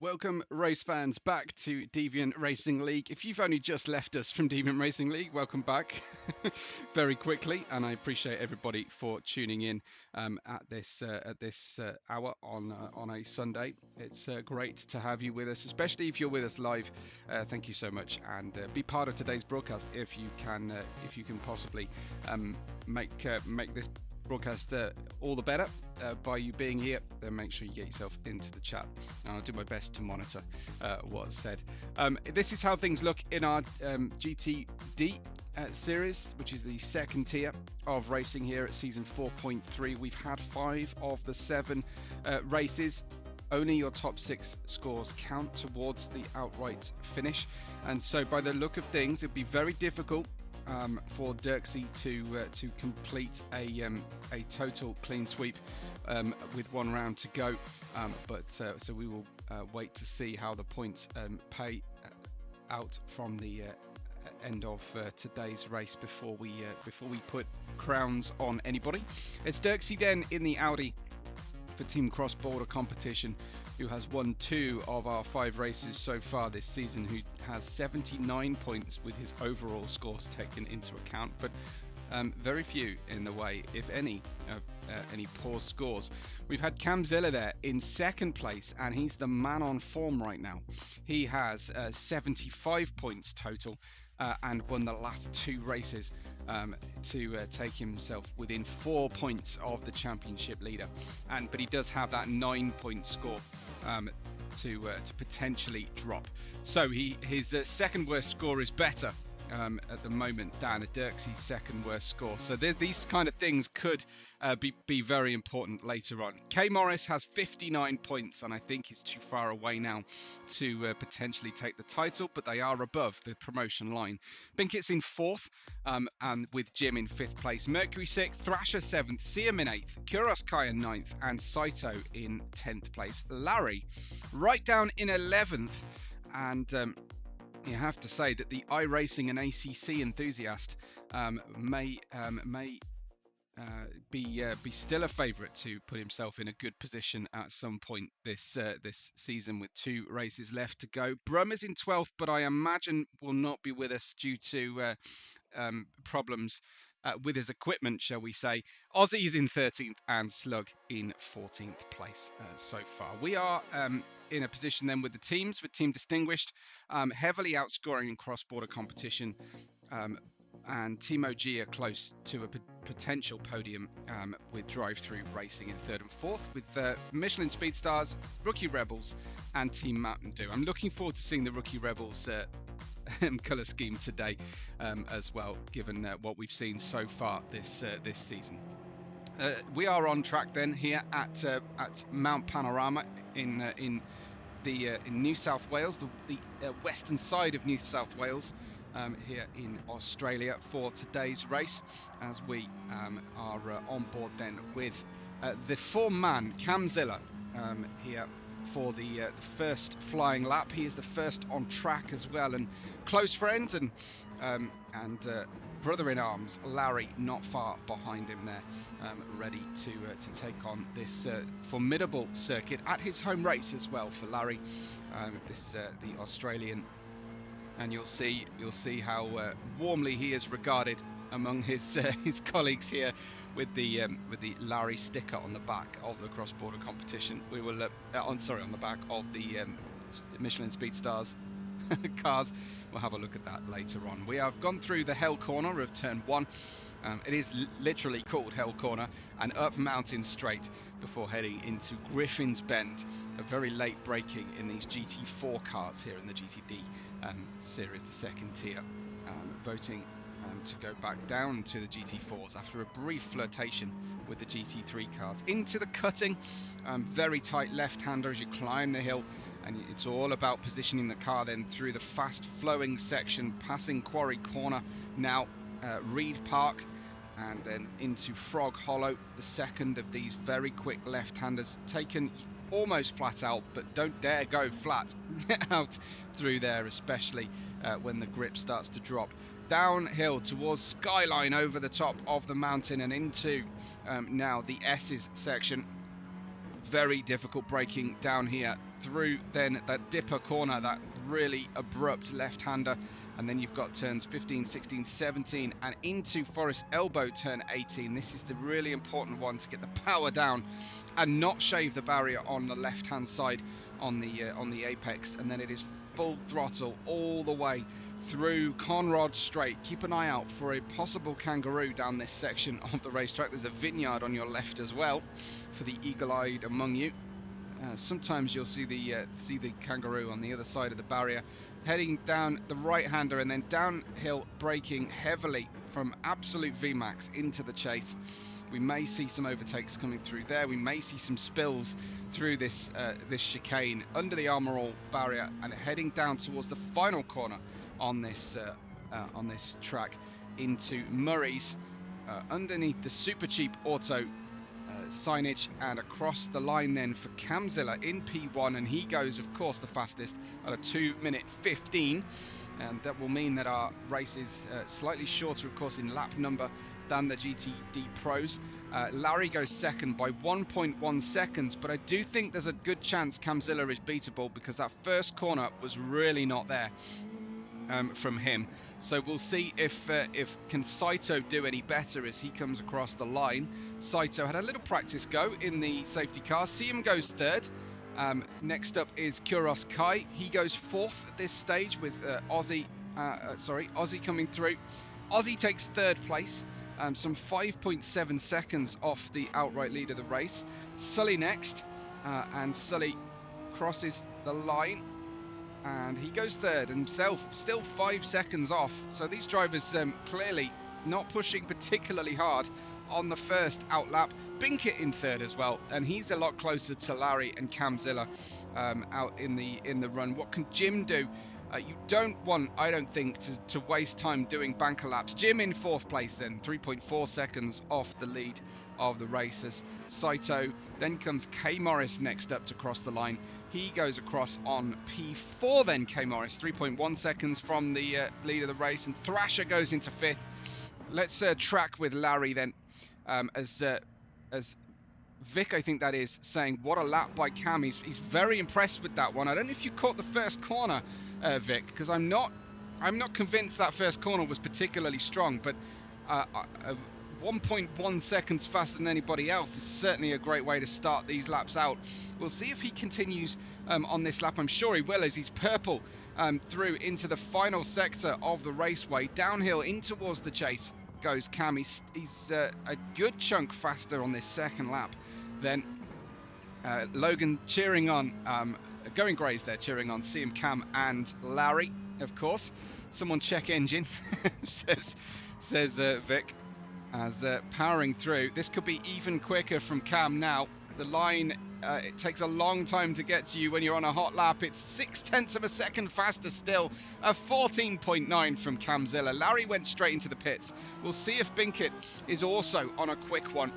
Welcome, race fans, back to Deviant Racing League. If you've only just left us from Deviant Racing League, welcome back very quickly, and I appreciate everybody for tuning in at this hour on a Sunday. It's great to have you with us, especially if you're with us live. Thank you so much, and be part of today's broadcast if you can possibly make this broadcast all the better by you being here. Then make sure you get yourself into the chat, and I'll do my best to monitor what's said. This is how things look in our GTD series, which is the second tier of racing here at season 4.3. We've had 5 of the 7 races. Only your top 6 scores count towards the outright finish, and so by the look of things, it'd be very difficult for Dirksy to complete a total clean sweep with 1 round to go. So we will wait to see how the points pay out from the end of today's race before we put crowns on anybody. It's Dirksy then in the Audi for Team Cross Border Competition, who has won 2 of our 5 races so far this season, who has 79 points with his overall scores taken into account, but very few in the way, if any, of any poor scores. We've had Camzilla there in 2nd place, and he's the man on form right now. He has 75 points total, and won the last 2 races to take himself within 4 points of the championship leader. But he does have that 9-point score to potentially drop. So his second worst score is better at the moment than Dirksy's second worst score. So these kind of things could be very important later on. K Morris has 59 points, and I think he's too far away now to potentially take the title, but they are above the promotion line. Binkett's in 4th, and with Jim in 5th place. Mercury 6th, Thrasher 7th, Siam in 8th, Kuros Kai in 9th, and Saito in 10th place. Larry right down in 11th, and you have to say that the iRacing and ACC enthusiast may be still a favourite to put himself in a good position at some point this season, with 2 races left to go. Brum is in 12th, but I imagine will not be with us due to problems with his equipment, shall we say. Aussie is in 13th, and Slug in 14th place so far. We are in a position then with the teams, with Team Distinguished heavily outscoring in cross-border competition, and Team OG are close to a potential podium with Drive-Through Racing in 3rd and 4th, with Michelin Speedstars, Rookie Rebels, and Team Mountain Dew. I'm looking forward to seeing the Rookie Rebels colour scheme today as well, given what we've seen so far this season. We are on track then here at Mount Panorama in New South Wales, the western side of New South Wales, here in Australia for today's race, as we are on board then with the 4-man Camzilla here for the first flying lap. He is the first on track as well, and close friends and brother in arms Larry not far behind him there, ready to take on this formidable circuit at his home race as well for Larry, the Australian. And you'll see how warmly he is regarded among his colleagues here with the Larry sticker on the back of the cross-border competition. We will on the back of the Michelin Speedstars cars. We'll have a look at that later on. We have gone through the Hell Corner of turn 1. It is literally called Hell Corner, and up Mountain Straight before heading into Griffin's Bend. A very late braking in these GT4 cars here in the GTD series, the second tier, voting to go back down to the GT4s after a brief flirtation with the GT3 cars. Into the cutting, very tight left-hander as you climb the hill, and it's all about positioning the car then through the fast-flowing section, passing Quarry Corner, now Reed Park, and then into Frog Hollow, the second of these very quick left-handers, taken almost flat out, but don't dare go flat out through there, especially when the grip starts to drop. Downhill towards Skyline over the top of the mountain and into now the S's section. Very difficult braking down here through then that dipper corner, that really abrupt left-hander, and then you've got turns 15, 16, 17 and into Forest Elbow turn 18. This is the really important one to get the power down and not shave the barrier on the left-hand side on the apex, and then it is full throttle all the way through Conrod Straight. Keep an eye out for a possible kangaroo down this section of the racetrack. There's a vineyard on your left as well for the eagle-eyed among you. Sometimes you'll see the kangaroo on the other side of the barrier, heading down the right-hander and then downhill braking heavily from absolute VMAX into the chase. We may see some overtakes coming through there. We may see some spills through this chicane under the Armour All barrier and heading down towards the final corner on this track into Murray's, underneath the super cheap auto signage, and across the line then for Camzilla in P1, and he goes of course the fastest at a 2:15, and that will mean that our race is slightly shorter of course in lap number than the GTD pros. Larry goes second by 1.1 seconds, but I do think there's a good chance Camzilla is beatable because that first corner was really not there from him. So we'll see if can Saito do any better as he comes across the line. Saito had a little practice go in the safety car. Siam goes third. Next up is Kuros Kai. He goes fourth at this stage with Aussie coming through. Aussie takes third place, some 5.7 seconds off the outright lead of the race. Sully next, and Sully crosses the line, and he goes third himself, still 5 seconds off. So these drivers clearly not pushing particularly hard on the first out lap. Binkett in third as well, and he's a lot closer to Larry and Camzilla out in the run. What can Jim do? You don't want, I don't think, to waste time doing banker laps. Jim in fourth place then, 3.4 seconds off the lead of the racers. Saito, then comes K Morris next up to cross the line. He goes across on P4 then, K Morris, 3.1 seconds from the lead of the race, and Thrasher goes into fifth. Let's track with Larry then, as Vic, I think that is, saying what a lap by Cam. He's very impressed with that one. I don't know if you caught the first corner, Vic, because I'm not convinced that first corner was particularly strong, but 1.1 seconds faster than anybody else is certainly a great way to start these laps out. We'll see if he continues on this lap. I'm sure he will, as he's purple through into the final sector of the raceway. Downhill in towards the chase goes Cam. He's a good chunk faster on this second lap. Then Logan cheering on, Going Grey's there cheering on Siam, Cam and Larry, of course. Someone check engine, says Vic, as powering through. This could be even quicker from Cam now. The line, it takes a long time to get to you when you're on a hot lap. It's 0.6 of a second faster still, a 14.9 from Camzilla. Larry went straight into the pits. We'll see if Binkett is also on a quick one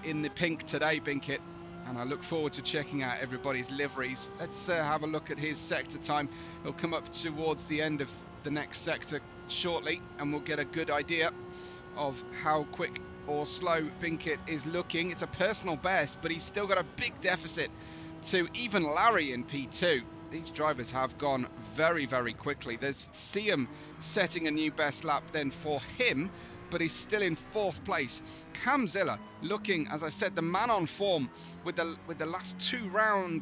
in the pink today, Binkett. And I look forward to checking out everybody's liveries. Let's have a look at his sector time. He'll come up towards the end of the next sector shortly, and we'll get a good idea of how quick or slow Binkett is looking. It's a personal best, but he's still got a big deficit to even Larry in P2. These drivers have gone very, very quickly. There's Siam setting a new best lap then for him, but he's still in fourth place. Camzilla looking, as I said, the man on form with the last 2 round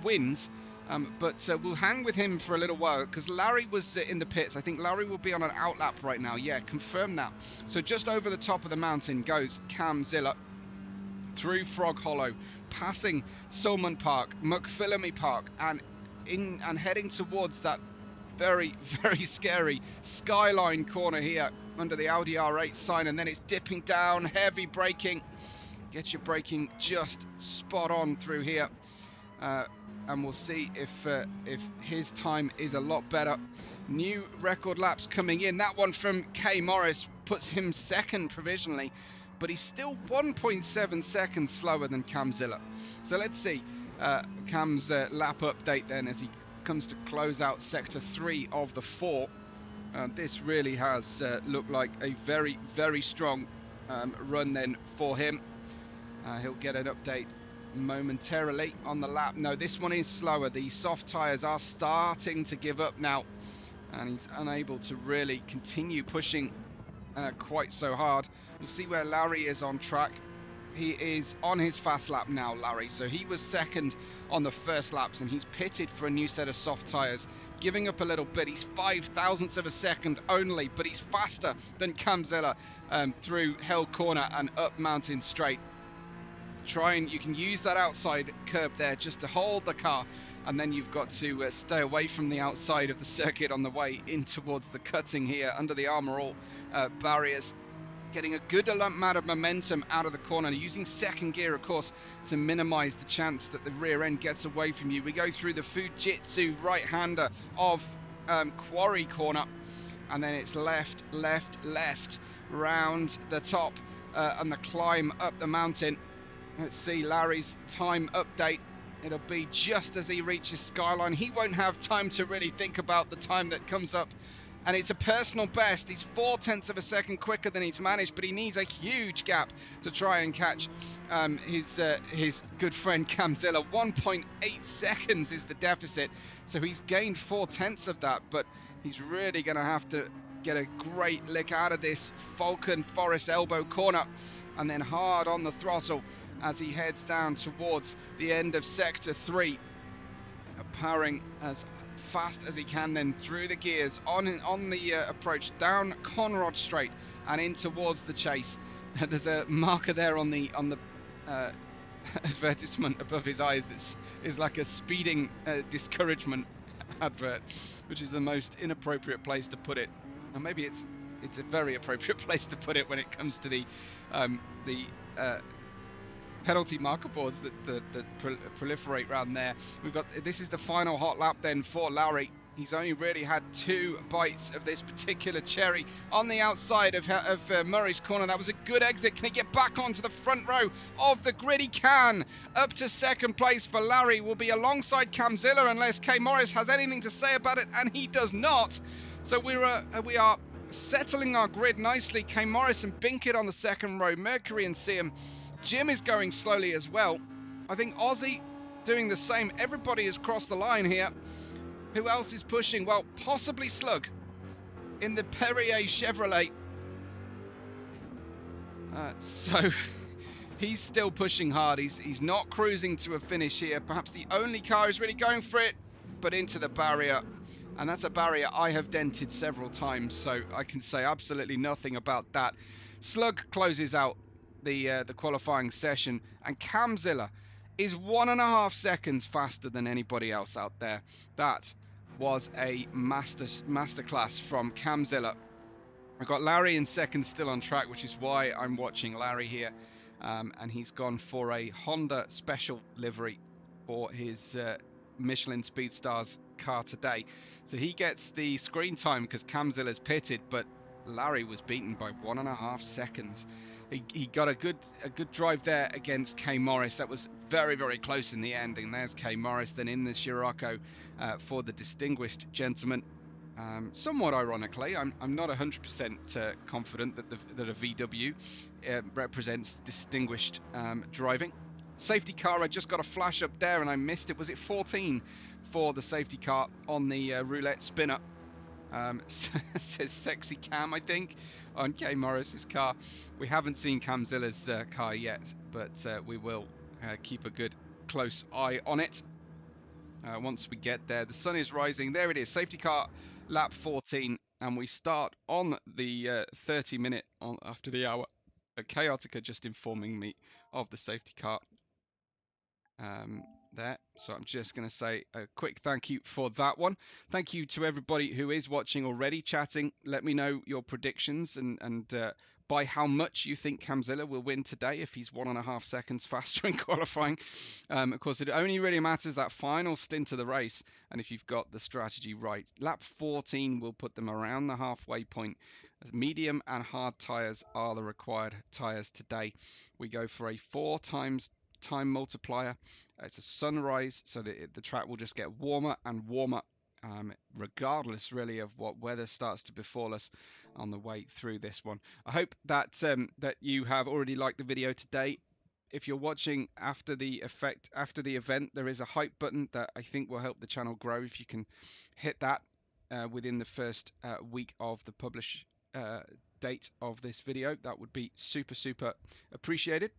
wins, but we'll hang with him for a little while because Larry was in the pits. I think Larry will be on an outlap right now. Yeah, confirm that. So just over the top of the mountain goes Camzilla through Frog Hollow, passing Sulman Park, McPhillamy Park, and heading towards that very, very scary Skyline corner here under the Audi R8 sign, and then it's dipping down, heavy braking. Get your braking just spot on through here, and we'll see if his time is a lot better. New record laps coming in. That one from K Morris puts him second provisionally, but he's still 1.7 seconds slower than Camzilla. So let's see Cam's lap update then as he comes to close out sector 3 of the 4. This really has looked like a very, very strong run then for him. He'll get an update momentarily on the lap. No, this one is slower. The soft tyres are starting to give up now, and he's unable to really continue pushing quite so hard. We'll see where Larry is on track. He is on his fast lap now, Larry. So he was second on the first laps, and he's pitted for a new set of soft tyres, giving up a little bit. He's 0.005 of a second only, but he's faster than Kamzilla through Hell Corner and up Mountain Straight. You can use that outside curb there just to hold the car, and then you've got to stay away from the outside of the circuit on the way in towards the cutting here under the Armour All barriers. Getting a good amount of momentum out of the corner, using second gear, of course, to minimize the chance that the rear end gets away from you. We go through the Fujitsu right-hander of Quarry Corner, and then it's left, left, left, round the top and the climb up the mountain. Let's see Larry's time update. It'll be just as he reaches Skyline. He won't have time to really think about the time that comes up, and it's a personal best. He's 0.4 of a second quicker than he's managed, but he needs a huge gap to try and catch his good friend Kamzilla. 1.8 seconds is the deficit, so he's gained 0.4 of that, but he's really going to have to get a great lick out of this Falcon Forest elbow corner, and then hard on the throttle as he heads down towards the end of Sector 3, powering as fast as he can then through the gears on the approach down Conrod Straight and in towards the chase. There's a marker there on the advertisement above his eyes that is like a speeding discouragement advert, which is the most inappropriate place to put it. And maybe it's a very appropriate place to put it when it comes to the penalty marker boards that proliferate around there. This is the final hot lap then for Larry. He's only really had 2 bites of this particular cherry on the outside of Murray's Corner. That was a good exit. Can he get back onto the front row of the grid? He can. Up to second place for Larry. Will be alongside Kamzilla unless K Morris has anything to say about it, and he does not. So we are settling our grid nicely. K Morris and Binkett on the second row. Mercury and Siam. Jim is going slowly as well. I think Aussie doing the same. Everybody has crossed the line here. Who else is pushing? Well, possibly Slug in the Perrier Chevrolet. So he's still pushing hard. He's not cruising to a finish here. Perhaps the only car is really going for it, but into the barrier. And that's a barrier I have dented several times, so I can say absolutely nothing about that. Slug closes out the qualifying session, and Kamzilla is 1.5 seconds faster than anybody else out there. That was a masterclass from Kamzilla. I've got Larry in second, still on track, which is why I'm watching Larry here, and he's gone for a Honda special livery for his Michelin Speedstars car today, so he gets the screen time because Kamzilla's pitted, but Larry was beaten by 1.5 seconds. He got a good drive there against K Morris. That was very, very close in the end, and there's K Morris then in the Scirocco for the distinguished gentleman. Somewhat ironically, I'm not 100% confident that a VW represents distinguished driving. Safety car, I just got a flash up there and I missed it. Was it 14 for the safety car on the roulette spinner? Says Sexy Cam, I think, on K Morris's car. We haven't seen Kamzilla's car yet, but we will keep a good close eye on it once we get there. The sun is rising. There it is, safety car lap 14, and we start on the 30-minute after the hour. Chaotica just informing me of the safety car there, so I'm just going to say a quick thank you for that one. Thank you to everybody who is watching already, chatting. Let me know your predictions and by how much you think Kamzilla will win today if he's 1.5 seconds faster in qualifying. Of course, it only really matters that final stint of the race, and if you've got the strategy right. Lap 14 will put them around the halfway point. As medium and hard tyres are the required tyres today. We go for a 4 times time multiplier. It's a sunrise, so the track will just get warmer and warmer, regardless really of what weather starts to befall us on the way through this one. I hope that that you have already liked the video today. if you're watching after the event, there is a hype button that I think will help the channel grow. If you can hit that within the first week of the publish date of this video, that would be super appreciated.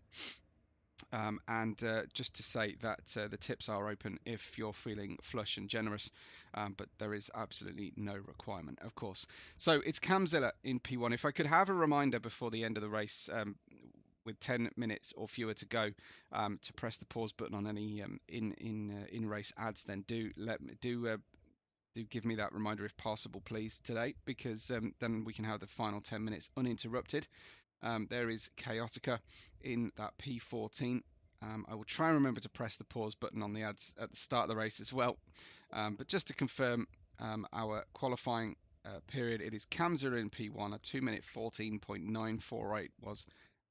And just to say that the tips are open if you're feeling flush and generous, but there is absolutely no requirement, of course. So it's Camzilla in P1. If I could have a reminder before the end of the race, with 10 minutes or fewer to go, to press the pause button on any in race ads, then do give me that reminder if possible, please, today, because then we can have the final 10 minutes uninterrupted. There is Chaotica in that P14. I will try and remember to press the pause button on the ads at the start of the race as well. But just to confirm our qualifying period, it is Camzilla in P1. A 2-minute 14.948 was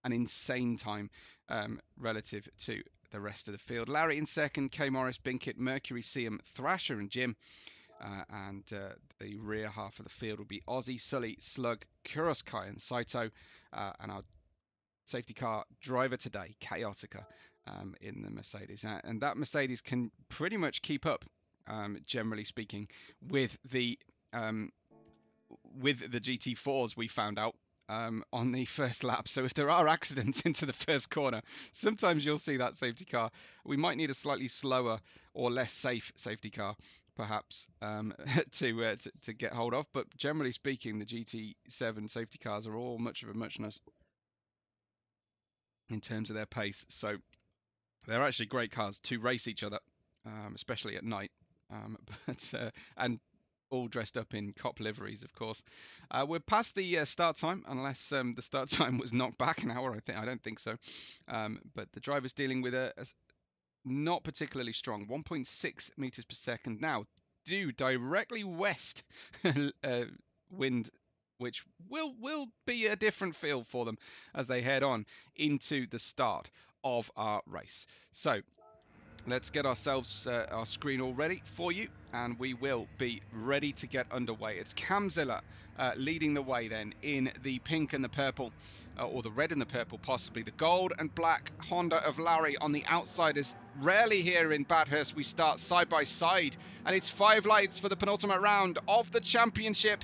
an insane time relative to the rest of the field. Larry in second, K Morris, Binkit, Mercury, Siam, Thrasher and Jim. And the rear half of the field will be Aussie, Sully, Slug, Kuroskai and Saito, and our safety car driver today, Chaotica, in the Mercedes. And that Mercedes can pretty much keep up, generally speaking, with the GT4s we found out on the first lap. So if there are accidents into the first corner, sometimes you'll see that safety car. We might need a slightly slower or less safe safety car, perhaps, to get hold of, but generally speaking, the GT7 safety cars are all much of a muchness in terms of their pace. So they're actually great cars to race each other, especially at night, and all dressed up in cop liveries, of course. We're past the start time, unless the start time was knocked back an hour. I don't think so. But the driver's dealing with a not particularly strong 1.6 meters per second now, due directly west wind, which will be a different feel for them as they head on into the start of our race. So let's get ourselves our screen all ready for you, and we will be ready to get underway. It's Camzilla leading the way then in the pink and the purple, or the red and the purple, possibly. The gold and black Honda of Larry on the outsiders. Rarely here in Bathurst we start side by side, and it's 5 lights for the penultimate round of the championship.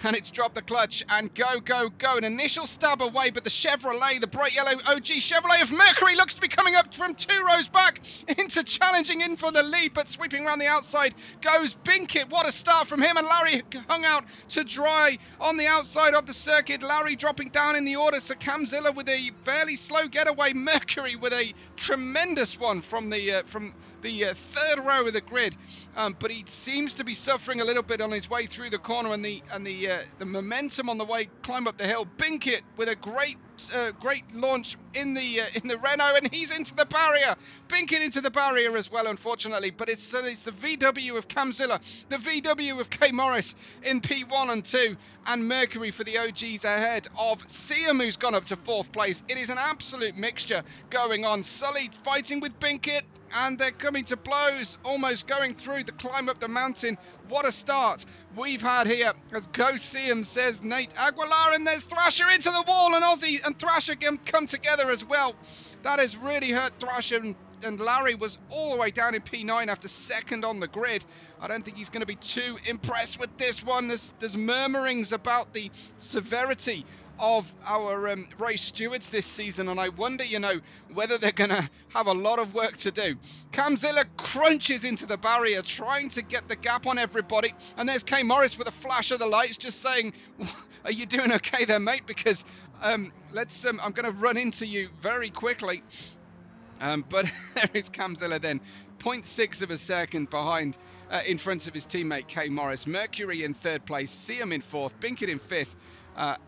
And it's dropped the clutch and go. An initial stab away, but the Chevrolet, the bright yellow OG Chevrolet of Mercury, looks to be coming up from 2 rows back into challenging in for the lead, but sweeping around the outside goes Binkit. What a start from him, and Larry hung out to dry on the outside of the circuit. Larry dropping down in the order, so Camzilla with a fairly slow getaway. Mercury with a tremendous one from the third row of the grid, but he seems to be suffering a little bit on his way through the corner, and the momentum on the way climb up the hill. Binkit with a great launch in the Renault, and he's into the barrier. Binkit into the barrier as well, unfortunately, but it's the VW of Camzilla, the VW of K Morris in P1 and 2, and Mercury for the OGs ahead of Siam, who's gone up to 4th place. It is an absolute mixture going on. Sully fighting with Binkit, and they're coming to blows, almost going through the climb up the mountain. What a start we've had here, as Go Siam, says Nate Aguilar, and there's Thrasher into the wall, and Aussie and Thrasher come together as well. That has really hurt Thrasher, and Larry was all the way down in P9 after second on the grid. I don't think he's going to be too impressed with this one. There's murmurings about the severity of our race stewards this season, and I wonder, whether they're going to have a lot of work to do. Camzilla crunches into the barrier, trying to get the gap on everybody, and there's K Morris with a flash of the lights, just saying, are you doing okay there, mate? Because I'm going to run into you very quickly. But there is Camzilla then, 0.6 of a second behind, in front of his teammate K Morris. Mercury in 3rd place, Siam in 4th, Binkit in 5th,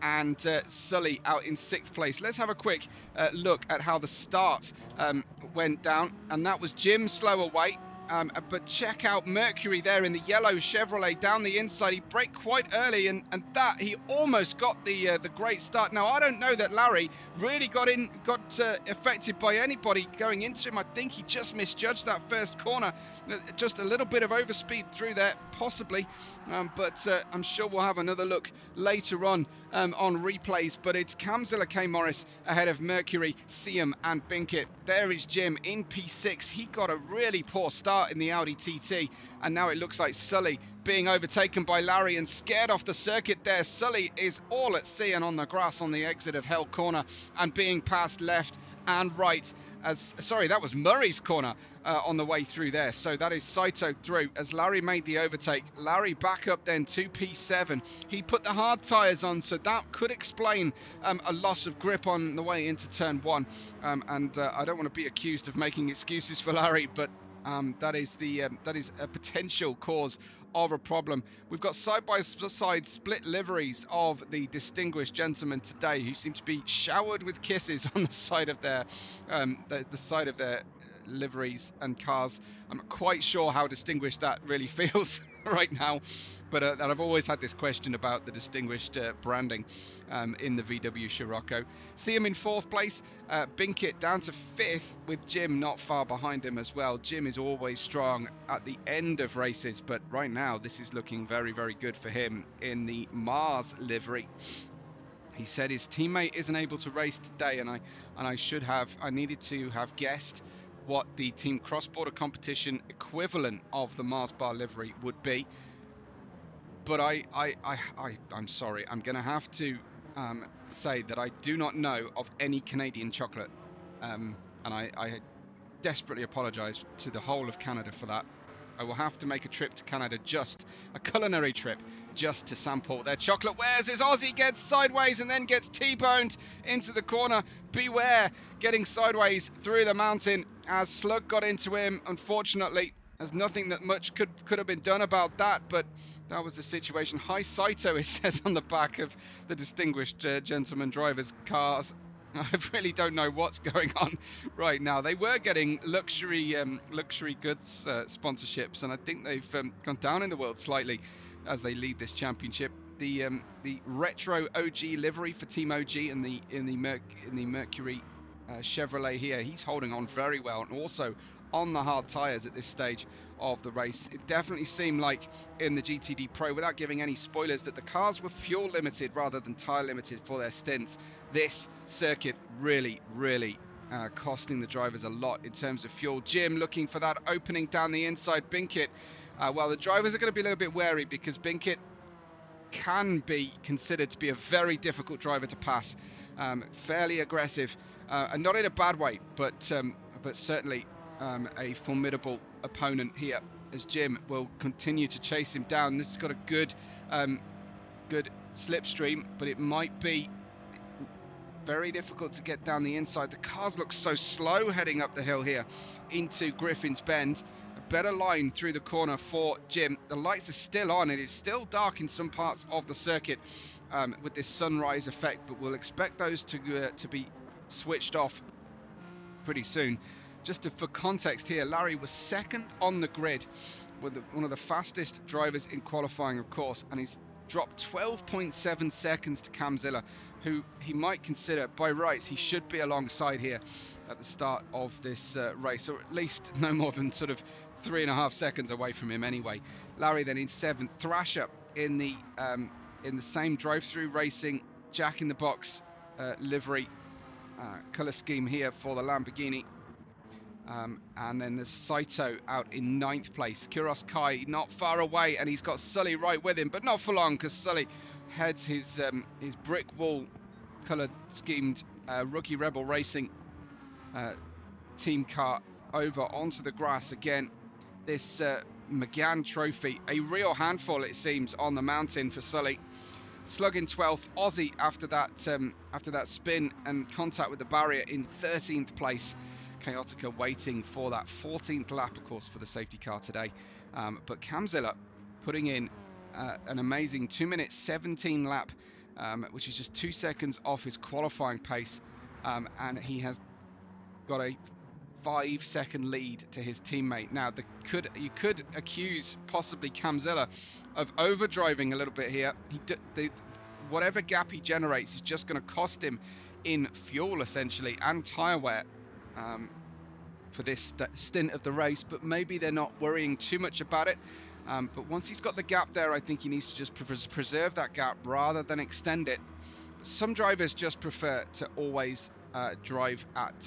and Sully out in 6th place. Let's have a quick look at how the start went down, and that was Jim slow away. But check out Mercury there in the yellow Chevrolet down the inside. He braked quite early, and that he almost got the great start. Now, I don't know that Larry really got affected by anybody going into him. I think he just misjudged that first corner. Just a little bit of overspeed through there, possibly. But I'm sure we'll have another look later on on replays, but it's Kamzilla K. Morris ahead of Mercury, Siam and Binkit. There is Jim in P6. He got a really poor start in the Audi TT, and now it looks like Sully being overtaken by Larry and scared off the circuit there. Sully is all at sea and on the grass on the exit of Hell Corner and being passed left and right. Sorry, that was Murray's corner on the way through there. So that is Saito through as Larry made the overtake. Larry back up then to P7. He put the hard tyres on, so that could explain a loss of grip on the way into turn 1. I don't want to be accused of making excuses for Larry, but that is a potential cause of a problem. We've got side-by-side split liveries of the distinguished gentlemen today, who seem to be showered with kisses on the side of their the side of their liveries and cars. I'm not quite sure how distinguished that really feels right now, but I've always had this question about the distinguished branding in the VW Scirocco. See him in 4th place, Binkit down to 5th with Jim not far behind him as well. Jim is always strong at the end of races, but right now this is looking very, very good for him in the Mars livery. He said his teammate isn't able to race today, and I needed to have guessed what the team cross-border competition equivalent of the Mars bar livery would be. But I'm sorry, I'm going to have to say that I do not know of any Canadian chocolate, and I desperately apologise to the whole of Canada for that. I will have to make a trip to Canada, just a culinary trip, just to sample their chocolate wares as Aussie gets sideways and then gets T-boned into the corner. Beware, getting sideways through the mountain as Slug got into him. Unfortunately, there's nothing that much could have been done about that, but that was the situation. Hi Saito, it says on the back of the distinguished gentleman drivers' cars. I really don't know what's going on right now. They were getting luxury goods sponsorships, and I think they've gone down in the world slightly as they lead this championship. The retro OG livery for Team OG in the Mercury Chevrolet here, he's holding on very well, and also on the hard tyres at this stage of the race. It definitely seemed like in the GTD Pro, without giving any spoilers, that the cars were fuel limited rather than tyre limited for their stints. This circuit really costing the drivers a lot in terms of fuel. Jim looking for that opening down the inside. Binkit, well, the drivers are going to be a little bit wary because Binkit can be considered to be a very difficult driver to pass. Fairly aggressive, and not in a bad way, but certainly a formidable opponent here, as Jim will continue to chase him down. This has got a good slipstream, but it might be very difficult to get down the inside. The cars look so slow heading up the hill here into Griffin's Bend. A better line through the corner for Jim. The lights are still on. It is still dark in some parts of the circuit with this sunrise effect, but we'll expect those to be switched off pretty soon. Just for context here, Larry was 2nd on the grid, with one of the fastest drivers in qualifying, of course, and he's dropped 12.7 seconds to Kamzilla, who he might consider, by rights, he should be alongside here at the start of this race, or at least no more than sort of 3.5 seconds away from him anyway. Larry then in 7th, Thrasher in the same drive-through racing Jack in the Box livery colour scheme here for the Lamborghini. And then there's Saito out in 9th place. Kuros Kai not far away, and he's got Sully right with him, but not for long, because Sully heads his brick wall coloured schemed Rookie Rebel Racing team car over onto the grass again. This McGann trophy, a real handful it seems on the mountain for Sully. Slug in 12th, Aussie after that spin and contact with the barrier in 13th place. Chaotica waiting for that 14th lap, of course, for the safety car today. But Kamzilla putting in an amazing 2 minute 17 lap, which is just 2 seconds off his qualifying pace, and he has got a 5-second lead to his teammate. Now, you could accuse possibly Kamzilla of overdriving a little bit here. Whatever gap he generates is just going to cost him in fuel, essentially, and tyre wear for this stint of the race, but maybe they're not worrying too much about it. But once he's got the gap there, I think he needs to just preserve that gap rather than extend it. some drivers just prefer to always drive at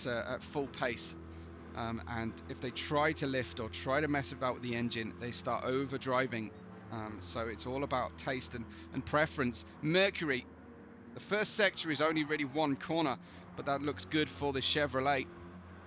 full pace. And if they try to lift or try to mess about with the engine, they start over driving. So it's all about taste and preference. Mercury, the first sector is only really one corner, but that looks good for the Chevrolet.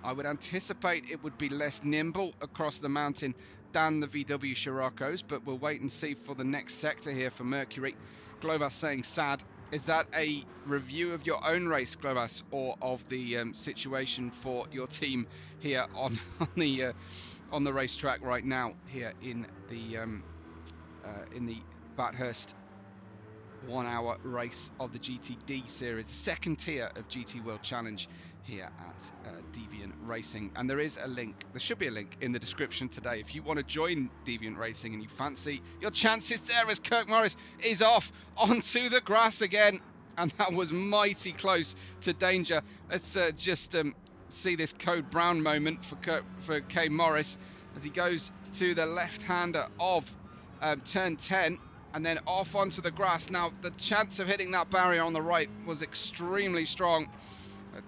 I would anticipate it would be less nimble across the mountain than the VW Scirocco's, but we'll wait and see for the next sector here for Mercury. Globus saying sad. Is that a review of your own race, Globus, or of the situation for your team here on the racetrack right now here in the Bathurst 1 hour race of the GTD series, the second tier of GT World Challenge here at Deviant Racing? And there is a link, there should be a link in the description today if you want to join Deviant Racing and you fancy your chances there, as Kirk Morris is off onto the grass again, and that was mighty close to danger. Let's just see this Code Brown moment for K Morris as he goes to the left-hander of turn 10 and then off onto the grass. Now the chance of hitting that barrier on the right was extremely strong.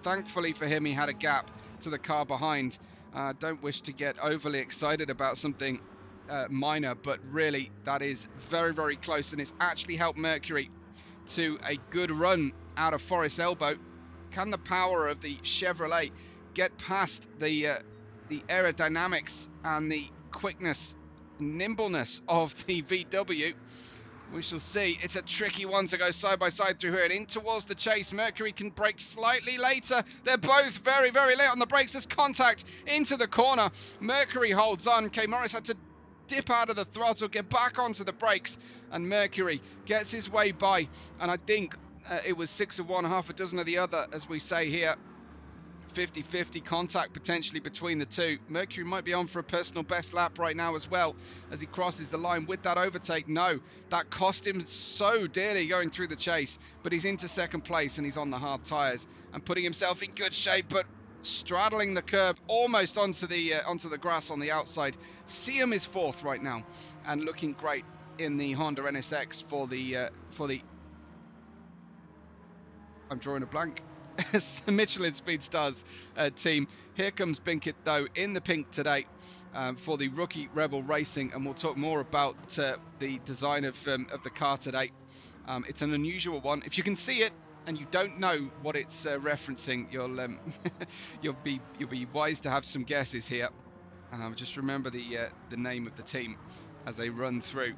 Thankfully for him, he had a gap to the car behind. Don't wish to get overly excited about something minor, but really that is very, very close, and it's actually helped Mercury to a good run out of Forest Elbow. Can the power of the Chevrolet get past the aerodynamics and the quickness, nimbleness of the VW? We shall see. It's a tricky one to go side by side through here and in towards the chase. Mercury can brake slightly later. They're both very, very late on the brakes. There's contact into the corner. Mercury holds on. K Morris had to dip out of the throttle, get back onto the brakes, and Mercury gets his way by. And I think it was 6 of one, half a dozen of the other, as we say here. 50-50 contact potentially between the two. Mercury might be on for a personal best lap right now as well as he crosses the line with that overtake. No, that cost him so dearly going through the chase, but he's into second place and he's on the hard tyres and putting himself in good shape, but straddling the curb almost onto the grass on the outside. Siam is fourth right now and looking great in the Honda NSX for the I'm drawing a blank. Michelin Speedstars team. Here comes Binkett though in the pink today for the rookie Rebel Racing, and we'll talk more about the design of the car today. It's an unusual one. If you can see it and you don't know what it's referencing, you'll be wise to have some guesses here. Just remember the name of the team as they run through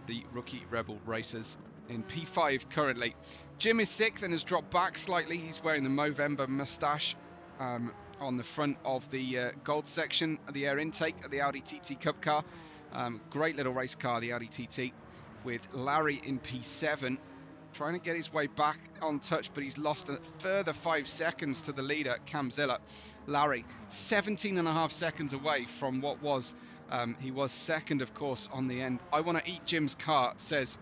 the rookie Rebel Racers. In P5 currently. Jim is sixth and has dropped back slightly. He's wearing the Movember moustache on the front of the gold section of the air intake of the Audi TT Cup car. Great little race car, the Audi TT, with Larry in P7, trying to get his way back on touch, but he's lost a further 5 seconds to the leader, Cam Ziller. Larry, 17.5 seconds away from what was, he was second, of course, on the end. I want to eat Jim's car, says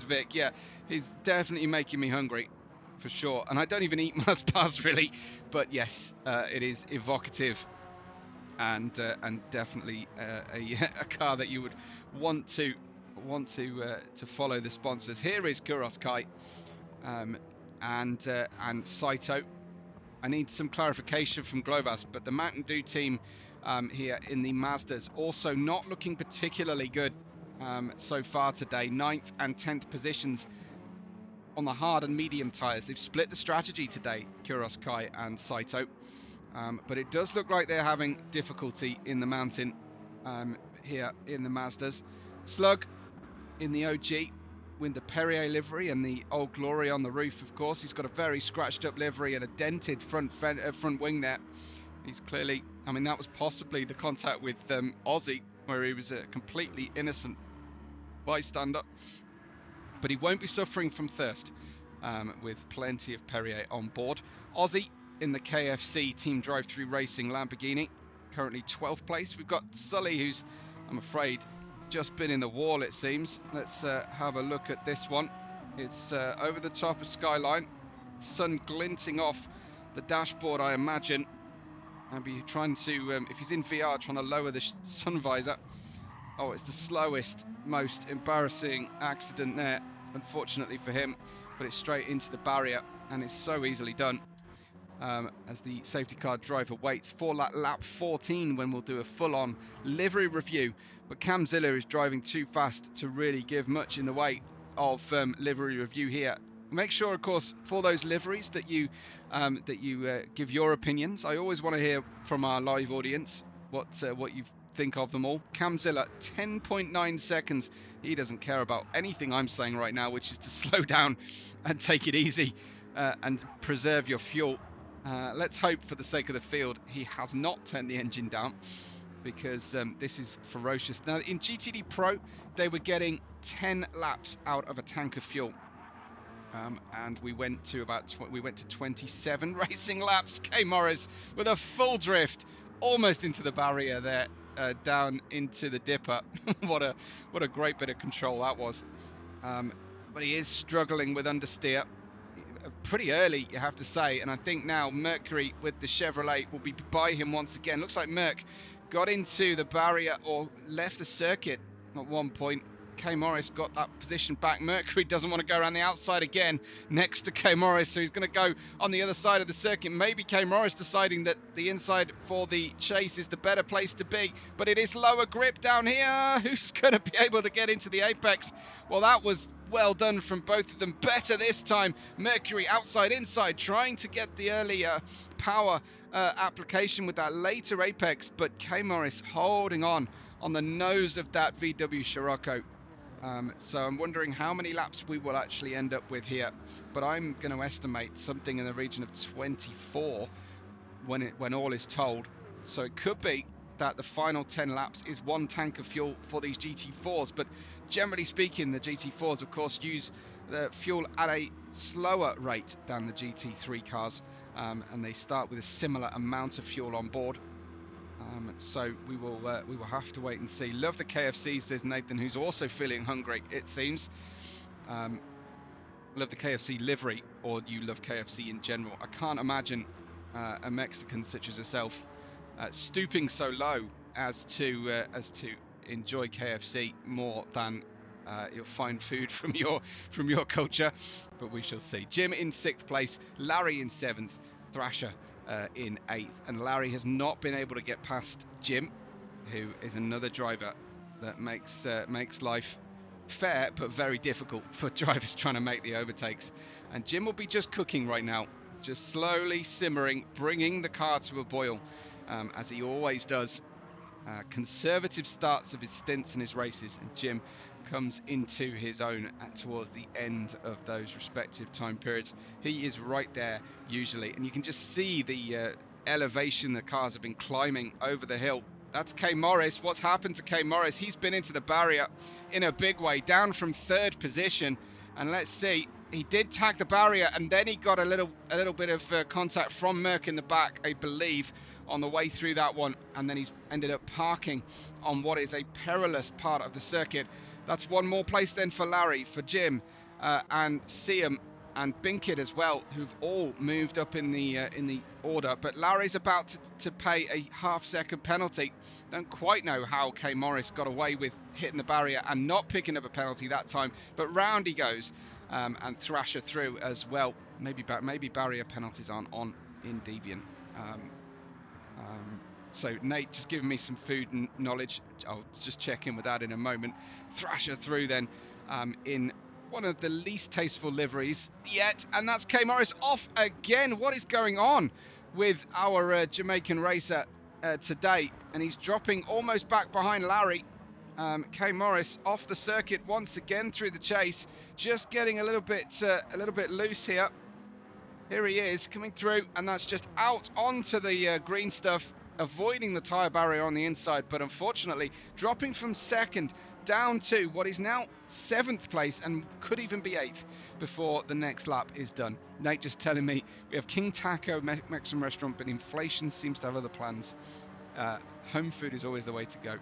Vic. Yeah, he's definitely making me hungry for sure, and I don't even eat Mars bars really, but yes, it is evocative and definitely a car that you would want to follow the sponsors. Here is Kuros Kai and Saito. I need some clarification from Globus, but the Mountain Dew team here in the Mazdas also not looking particularly good so far today. 9th and 10th positions on the hard and medium tyres. They've split the strategy today, Kuros Kai and Saito, but it does look like they're having difficulty in the mountain here in the Mazdas. Slug in the OG with the Perrier livery and the Old Glory on the roof, of course. He's got a very scratched up livery and a dented front wing there. He's clearly, I mean, that was possibly the contact with Aussie, where he was a completely innocent bystander, but he won't be suffering from thirst with plenty of Perrier on board. Aussie in the KFC Team Drive-Thru Racing Lamborghini, currently 12th place. We've got Sully, who's, I'm afraid, just been in the wall, it seems. Let's have a look at this one. It's over the top of Skyline, sun glinting off the dashboard, I imagine. I'll be trying to, if he's in VR, trying to lower the sun visor. Oh, it's the slowest, most embarrassing accident there, unfortunately for him. but it's straight into the barrier, and it's so easily done. As the safety car driver waits for lap 14 when we'll do a full-on livery review. But Camzilla is driving too fast to really give much in the way of livery review here. Make sure, of course, for those liveries that you give your opinions. I always want to hear from our live audience what you think of them all. Camzilla, 10.9 seconds. He doesn't care about anything I'm saying right now, which is to slow down and take it easy and preserve your fuel. Let's hope, for the sake of the field, he has not turned the engine down, because this is ferocious. Now, in GTD Pro, they were getting 10 laps out of a tank of fuel, and we went to 27 racing laps. K Morris with a full drift, almost into the barrier there, down into the dipper. what a great bit of control that was. But he is struggling with understeer. Pretty early, you have to say, and I think now Mercury with the Chevrolet will be by him once again. Looks like Merc got into the barrier or left the circuit at one point. K Morris got that position back. Mercury doesn't want to go around the outside again next to K Morris, so he's going to go on the other side of the circuit. Maybe K Morris deciding that the inside for the chase is the better place to be, but it is lower grip down here. Who's going to be able to get into the apex? Well, that was well done from both of them. Better this time. Mercury outside, inside, trying to get the earlier power application with that later apex, but K Morris holding on the nose of that VW Scirocco. So I'm wondering how many laps we will actually end up with here, but I'm going to estimate something in the region of 24 when all is told. So it could be that the final 10 laps is one tank of fuel for these GT4s, but generally speaking, the GT4s of course use the fuel at a slower rate than the GT3 cars, and they start with a similar amount of fuel on board. So we will have to wait and see. Love the KFC, says Nathan, who's also feeling hungry, it seems. Love the KFC livery, or you love KFC in general. I can't imagine a Mexican such as yourself stooping so low as to enjoy KFC more than you'll find food from your culture, but we shall see. Jim in 6th place, Larry in 7th, Thrasher in 8th, and Larry has not been able to get past Jim, who is another driver that makes life fair but very difficult for drivers trying to make the overtakes. And Jim will be just cooking right now, just slowly simmering, bringing the car to a boil, as he always does. Conservative starts of his stints and his races, and Jim comes into his own towards the end of those respective time periods. He is right there usually, and you can just see the elevation the cars have been climbing over the hill. That's K Morris. What's happened to K Morris? He's been into the barrier in a big way, down from 3rd position, and let's see, he did tag the barrier, and then he got a little bit of contact from Merc in the back, I believe, on the way through that one, and then he's ended up parking on what is a perilous part of the circuit. That's one more place then for Larry, for Jim, and Siam and Binkit as well, who've all moved up in the order. But Larry's about to pay a half-second penalty. Don't quite know how K Morris got away with hitting the barrier and not picking up a penalty that time, but round he goes, and Thrasher through as well. Maybe barrier penalties aren't on in Deviant. So Nate just giving me some food and knowledge. I'll just check in with that in a moment. Thrasher through then in one of the least tasteful liveries yet, and that's K Morris off again. What is going on with our Jamaican racer today? And he's dropping almost back behind Larry. K Morris off the circuit once again through the chase, just getting a little bit loose here. Here he is coming through, and that's just out onto the green stuff, avoiding the tyre barrier on the inside, but unfortunately dropping from 2nd down to what is now 7th place and could even be 8th before the next lap is done. Nate just telling me we have King Taco Mexican restaurant, but inflation seems to have other plans. Home food is always the way to go.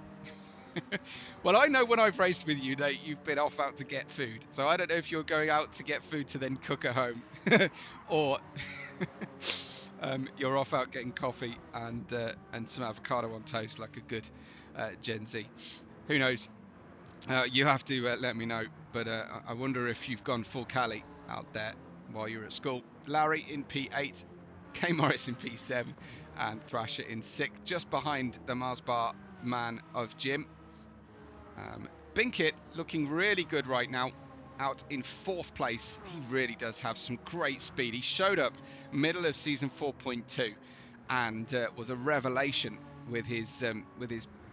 Well, I know when I've raced with you, Nate, you've been off out to get food. So I don't know if you're going out to get food to then cook at home, or you're off out getting coffee and some avocado on toast like a good Gen Z. Who knows? You have to let me know. But I wonder if you've gone full Cali out there while you're at school. Larry in P8, K Morris in P7, and Thrasher in 6th, just behind the Mars Bar man of Jim. Binkit looking really good right now, out in 4th place. He really does have some great speed. He showed up middle of season 4.2 and was a revelation with his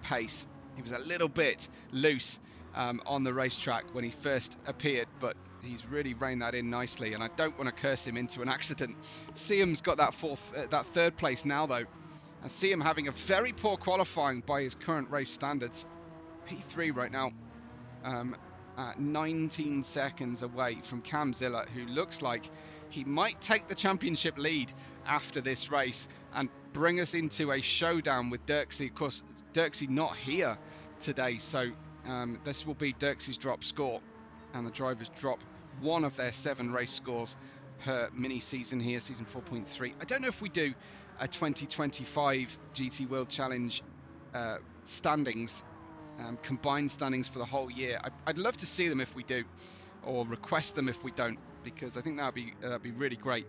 pace. He was a little bit loose on the racetrack when he first appeared, but he's really reined that in nicely, and I don't want to curse him into an accident. Siam's got that 3rd place now though, and Siam having a very poor qualifying by his current race standards. P3 right now, 19 seconds away from Camzilla, who looks like he might take the championship lead after this race and bring us into a showdown with Dirksy. Of course, Dirksy not here today, so this will be Dirksy's drop score, and the drivers drop one of their 7 race scores per mini season here, season 4.3. I don't know if we do a 2025 GT World Challenge standings, combined standings for the whole year. I'd love to see them if we do, or request them if we don't, because I think that'd be really great.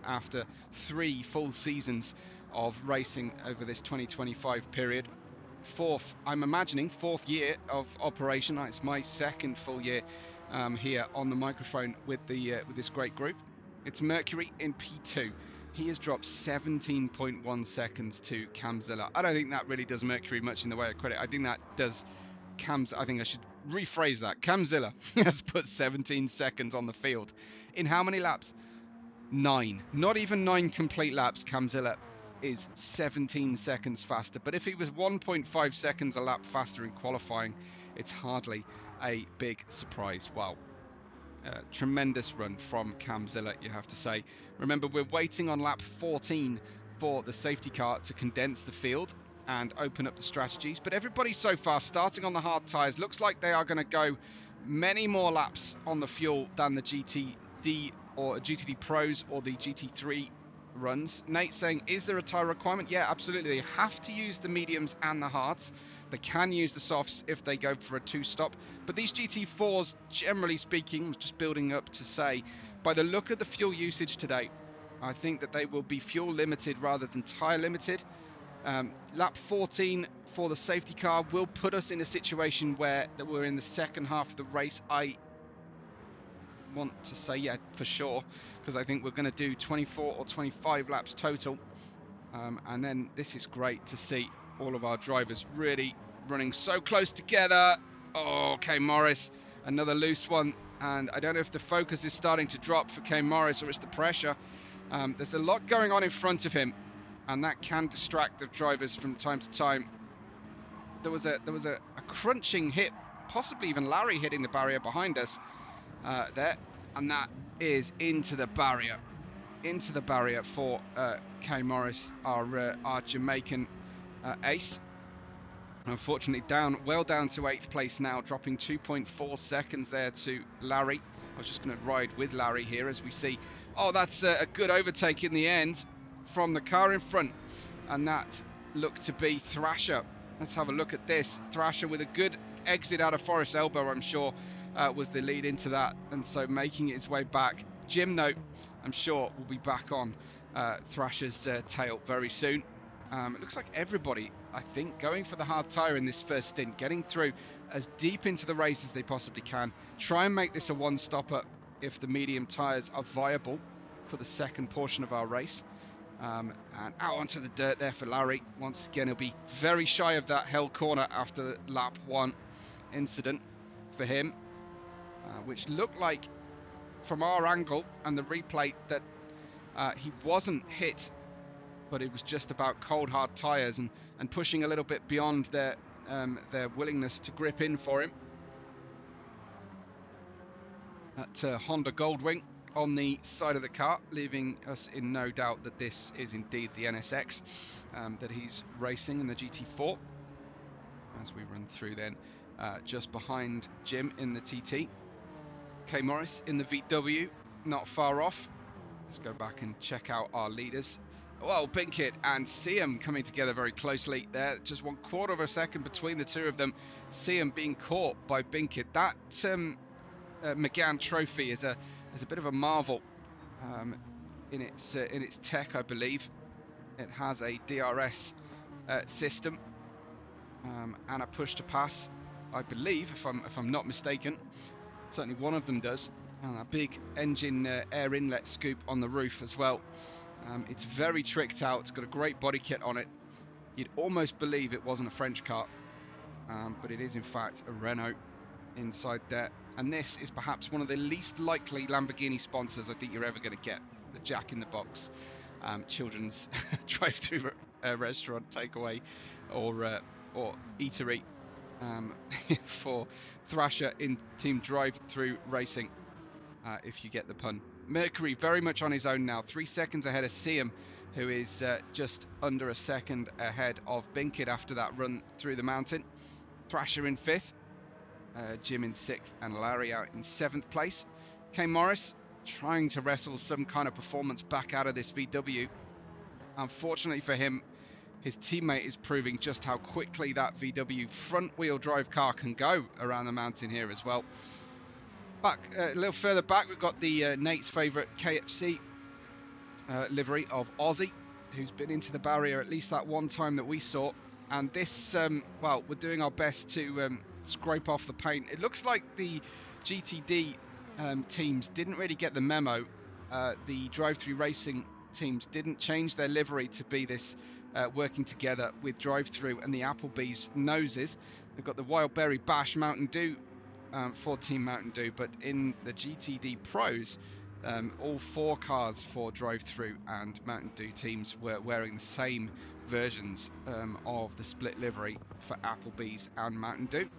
After 3 full seasons of racing over this 2025 period, I'm imagining 4th year of operation. It's my 2nd full year here on the microphone with this great group. It's Mercury in P2. He has dropped 17.1 seconds to Camzilla. I don't think that really does Mercury much in the way of credit. I think that does I think I should rephrase that. Camzilla has put 17 seconds on the field. In how many laps? 9. Not even 9 complete laps. Camzilla is 17 seconds faster. But if he was 1.5 seconds a lap faster in qualifying, it's hardly a big surprise. Wow. Tremendous run from Camzilla, you have to say. Remember, we're waiting on lap 14 for the safety car to condense the field and open up the strategies, but everybody so far starting on the hard tyres looks like they are going to go many more laps on the fuel than the GTD or GTD Pros or the GT3 runs. Nate saying, is there a tyre requirement? Yeah, absolutely. They have to use the mediums and the hards. They can use the softs if they go for a 2-stop. But these GT4s, generally speaking, just building up to say, by the look of the fuel usage today, I think that they will be fuel limited rather than tyre limited. Lap 14 for the safety car will put us in a situation where we're in the second half of the race. I want to say, yeah, for sure, because I think we're going to do 24 or 25 laps total. And then this is great to see all of our drivers really running so close together. Oh, K Morris, another loose one. And I don't know if the focus is starting to drop for K Morris or it's the pressure. There's a lot going on in front of him, and that can distract the drivers from time to time. There was a crunching hit, possibly even Larry hitting the barrier behind us there, and that is into the barrier for K Morris, our Jamaican ace. Unfortunately, well down to 8th place now, dropping 2.4 seconds there to Larry. I was just going to ride with Larry here as we see. Oh, that's a good overtake in the end from the car in front, and that looked to be Thrasher. Let's have a look at this. Thrasher with a good exit out of Forest Elbow, I'm sure, was the lead into that, and so making its way back. Jim, though, I'm sure will be back on Thrasher's tail very soon. It looks like everybody, I think, going for the hard tyre in this first stint, getting through as deep into the race as they possibly can. Try and make this a one-stopper if the medium tyres are viable for the second portion of our race. And out onto the dirt there for Larry. Once again, he'll be very shy of that hell corner after the lap 1 incident for him, which looked like, from our angle and the replay, that he wasn't hit, but it was just about cold hard tyres and pushing a little bit beyond their willingness to grip in for him. At Honda Goldwing on the side of the car, leaving us in no doubt that this is indeed the NSX that he's racing in the GT4. As we run through then, just behind Jim in the TT. K Morris in the VW, not far off. Let's go back and check out our leaders. Well, Binkit and Siam coming together very closely there. Just 1/4 of a second between the two of them. Siam being caught by Binkit. That McGann trophy is a is a bit of a marvel in its tech, I believe. It has a DRS system and a push to pass, I believe, if I'm not mistaken. Certainly one of them does, and a big engine air inlet scoop on the roof as well. It's very tricked out. It's got a great body kit on it. You'd almost believe it wasn't a French car, but it is in fact a Renault inside there. And this is perhaps one of the least likely Lamborghini sponsors I think you're ever going to get. The Jack in the Box children's drive-through restaurant takeaway or eatery for Thrasher in Team Drive-Through Racing, if you get the pun. Mercury very much on his own now, 3 seconds ahead of Siam, who is just under a second ahead of Binkit after that run through the mountain. Thrasher in 5th, Jim in 6th, and Larry out in 7th place. Kane Morris trying to wrestle some kind of performance back out of this VW. Unfortunately for him, his teammate is proving just how quickly that VW front-wheel drive car can go around the mountain here as well. Back a little further back, we've got the Nate's favourite KFC livery of Aussie, who's been into the barrier at least that one time that we saw. And this, well, we're doing our best to scrape off the paint. It looks like the GTD teams didn't really get the memo. The drive-through racing teams didn't change their livery to be this working together with drive-through and the Applebee's noses. They've got the Wild Berry Bash Mountain Dew for Team Mountain Dew, but in the GTD Pros, all 4 cars for drive-through and Mountain Dew teams were wearing the same versions of the split livery for Applebee's and Mountain Dew.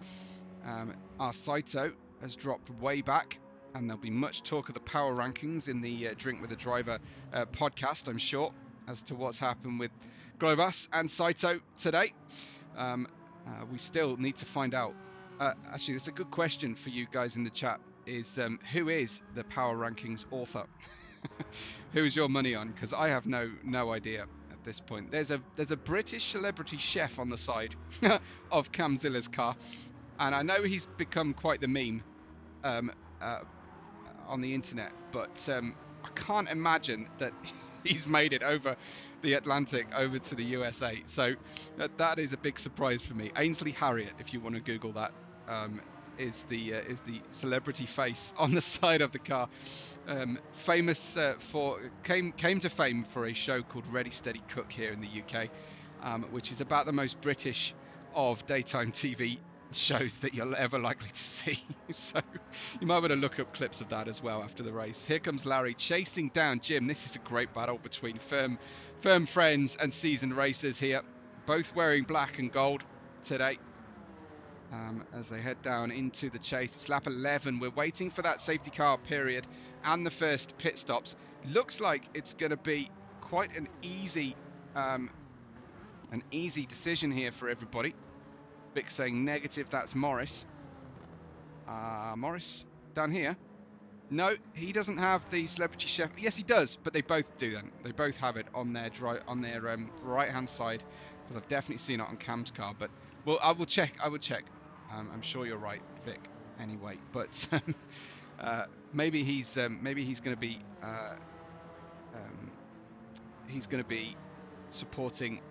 Our Saito has dropped way back, and there'll be much talk of the power rankings in the Drink with a Driver podcast, I'm sure, as to what's happened with Glovas and Saito today. We still need to find out. Actually, that's a good question for you guys in the chat, is who is the power rankings author? Who is your money on? Because I have no idea at this point. There's a British celebrity chef on the side of Camzilla's car, and I know he's become quite the meme on the internet, but I can't imagine that he's made it over the Atlantic over to the USA. So that is a big surprise for me. Ainsley Harriott, if you want to Google that, is the celebrity face on the side of the car. Famous came to fame for a show called Ready Steady Cook here in the UK, which is about the most British of daytime TV shows that you're ever likely to see. So you might want to look up clips of that as well after the race. Here comes Larry chasing down Jim. This is a great battle between firm friends and seasoned racers here, both wearing black and gold today. As they head down into the chase. It's lap 11. We're waiting for that safety car period and the first pit stops. Looks like it's going to be quite an easy decision here for everybody. Vic saying negative, that's Morris. Morris down here. No, he doesn't have the celebrity chef. Yes, he does, but they both do then. They both have it on their right-hand side, because I've definitely seen it on Cam's car. But well, I will check. I'm sure you're right, Vic. Anyway, but maybe he's going to be supporting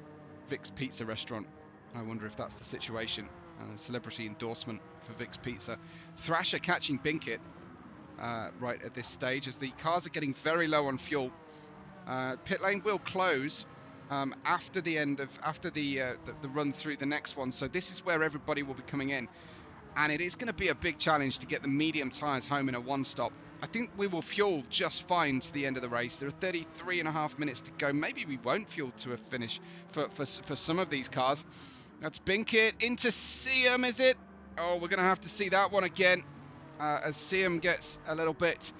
Vic's Pizza restaurant. I wonder if that's the situation. Celebrity endorsement for Vic's Pizza. Thrasher catching Binkit right at this stage as the cars are getting very low on fuel. Pit lane will close after the run through the next one. So this is where everybody will be coming in, and it is going to be a big challenge to get the medium tyres home in a one-stop. I think we will fuel just fine to the end of the race. There are 33.5 minutes to go. Maybe we won't fuel to a finish for some of these cars. That's Binkit into Siam, is it? Oh, we're going to have to see that one again as Siam gets a little bit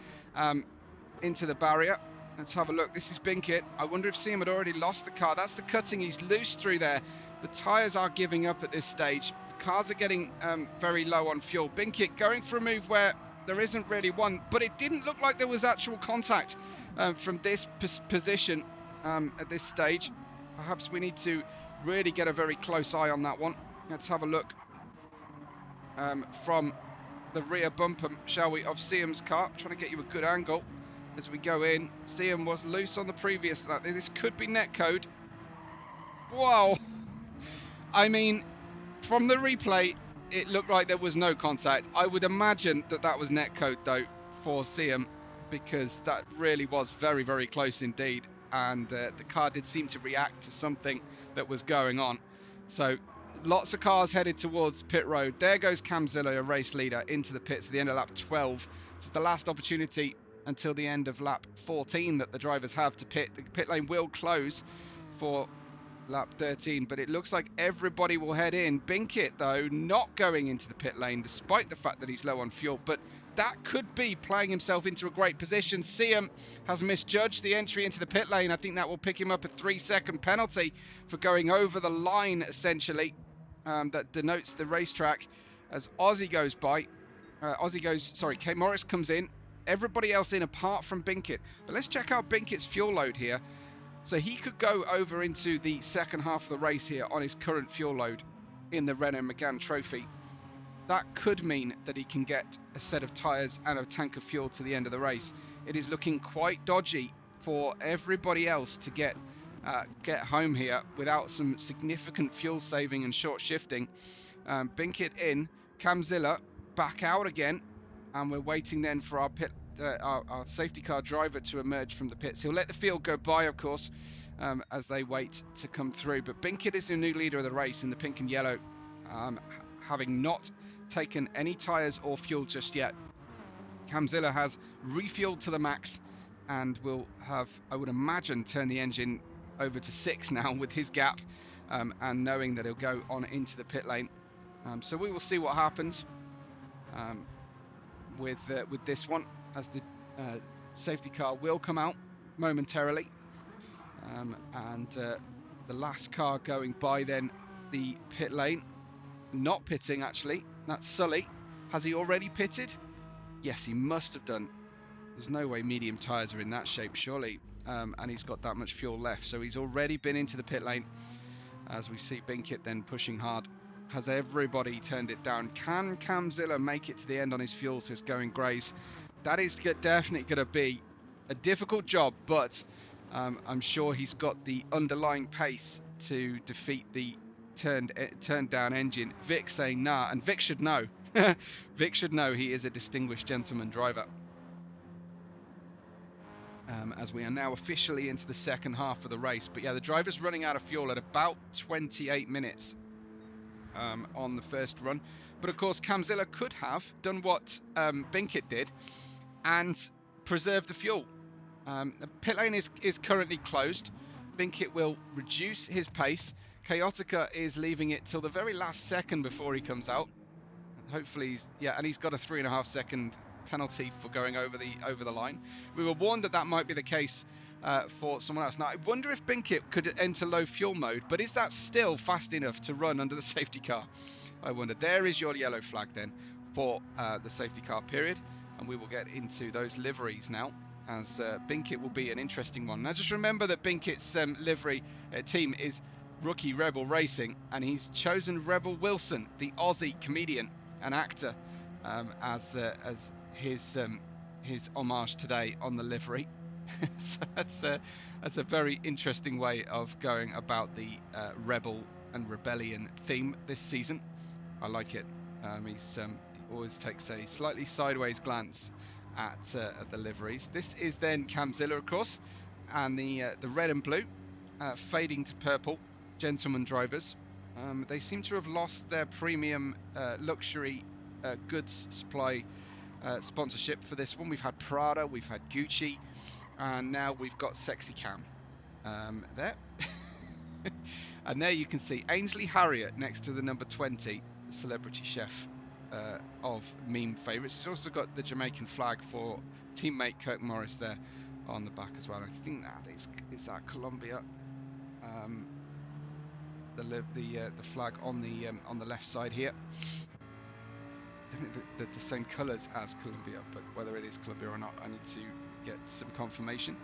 into the barrier. Let's have a look. This is Binkit. I wonder if Siam had already lost the car. That's the cutting. He's loose through there. The tyres are giving up at this stage. The cars are getting very low on fuel. Binkit going for a move where there isn't really one, but it didn't look like there was actual contact from this position at this stage. Perhaps we need to really get a very close eye on that one. Let's have a look from the rear bumper, shall we, of Siam's car. Trying to get you a good angle as we go in. Siam was loose on the previous lap. This could be netcode. Wow. I mean, from the replay, it looked like there was no contact. I would imagine that that was netcode, though, for Siam, because that really was very, very close indeed. And the car did seem to react to something that was going on. So lots of cars headed towards pit road. There goes Cam Ziller, a race leader, into the pits at the end of lap 12. It's the last opportunity until the end of lap 14 that the drivers have to pit. The pit lane will close for lap 13, but it looks like everybody will head in. Binkett, though, not going into the pit lane despite the fact that he's low on fuel, but that could be playing himself into a great position. Siam has misjudged the entry into the pit lane. I think that will pick him up a 3-second penalty for going over the line, essentially. That denotes the racetrack as Aussie goes by. K Morris comes in. Everybody else in apart from Binkett. But let's check out Binkett's fuel load here. So he could go over into the second half of the race here on his current fuel load in the Renault Megane Trophy. That could mean that he can get a set of tyres and a tank of fuel to the end of the race. It is looking quite dodgy for everybody else to get home here without some significant fuel saving and short shifting. Binkett in, Cam Ziller back out again, and we're waiting then for our safety car driver to emerge from the pits. He'll let the field go by, of course, as they wait to come through. But Binkett is the new leader of the race in the pink and yellow, having not taken any tyres or fuel just yet. Cam Ziller has refueled to the max and will have, I would imagine, turned the engine over to 6 now with his gap, and knowing that he'll go on into the pit lane. So we will see what happens with this one, as the safety car will come out momentarily, and the last car going by then the pit lane, not pitting actually, that's Sully. Has he already pitted? Yes, he must have done. There's no way medium tyres are in that shape, surely, and he's got that much fuel left, so he's already been into the pit lane. As we see Binkett then pushing hard. Has everybody turned it down? Can Cam Ziller make it to the end on his fuel, says Going Grays. That is definitely going to be a difficult job, but I'm sure he's got the underlying pace to defeat the turned down engine. Vic saying nah, and Vic should know. Vic should know he is a distinguished gentleman driver. As we are now officially into the second half of the race. But yeah, the driver's running out of fuel at about 28 minutes on the first run. But of course, Cam Ziller could have done what Binkett did and preserved the fuel. The pit lane is currently closed. Binkett will reduce his pace. Chaotica is leaving it till the very last second before he comes out. Hopefully, and he's got a 3.5 second penalty for going over the line. We were warned that might be the case for someone else. Now, I wonder if Binkett could enter low fuel mode, but is that still fast enough to run under the safety car? I wonder. There is your yellow flag then for the safety car period, and we will get into those liveries now, as Binkett will be an interesting one. Now, just remember that Binkett's livery team is Rookie Rebel Racing, and he's chosen Rebel Wilson, the Aussie comedian and actor, as his homage today on the livery. So that's a very interesting way of going about the rebel and rebellion theme this season. I like it. He always takes a slightly sideways glance at the liveries. This is then Cam Ziller, of course, and the red and blue fading to purple gentleman drivers. They seem to have lost their premium luxury goods supply sponsorship for this one. We've had Prada, we've had Gucci, and now we've got Sexy Cam there. And there you can see Ainsley Harriott next to the number 20, the celebrity chef of meme favourites. He's also got the Jamaican flag for teammate Kirk Morris there on the back as well. I think that is that Colombia. The flag on the left side here. Definitely the same colours as Colombia, but whether it is Colombia or not, I need to get some confirmation.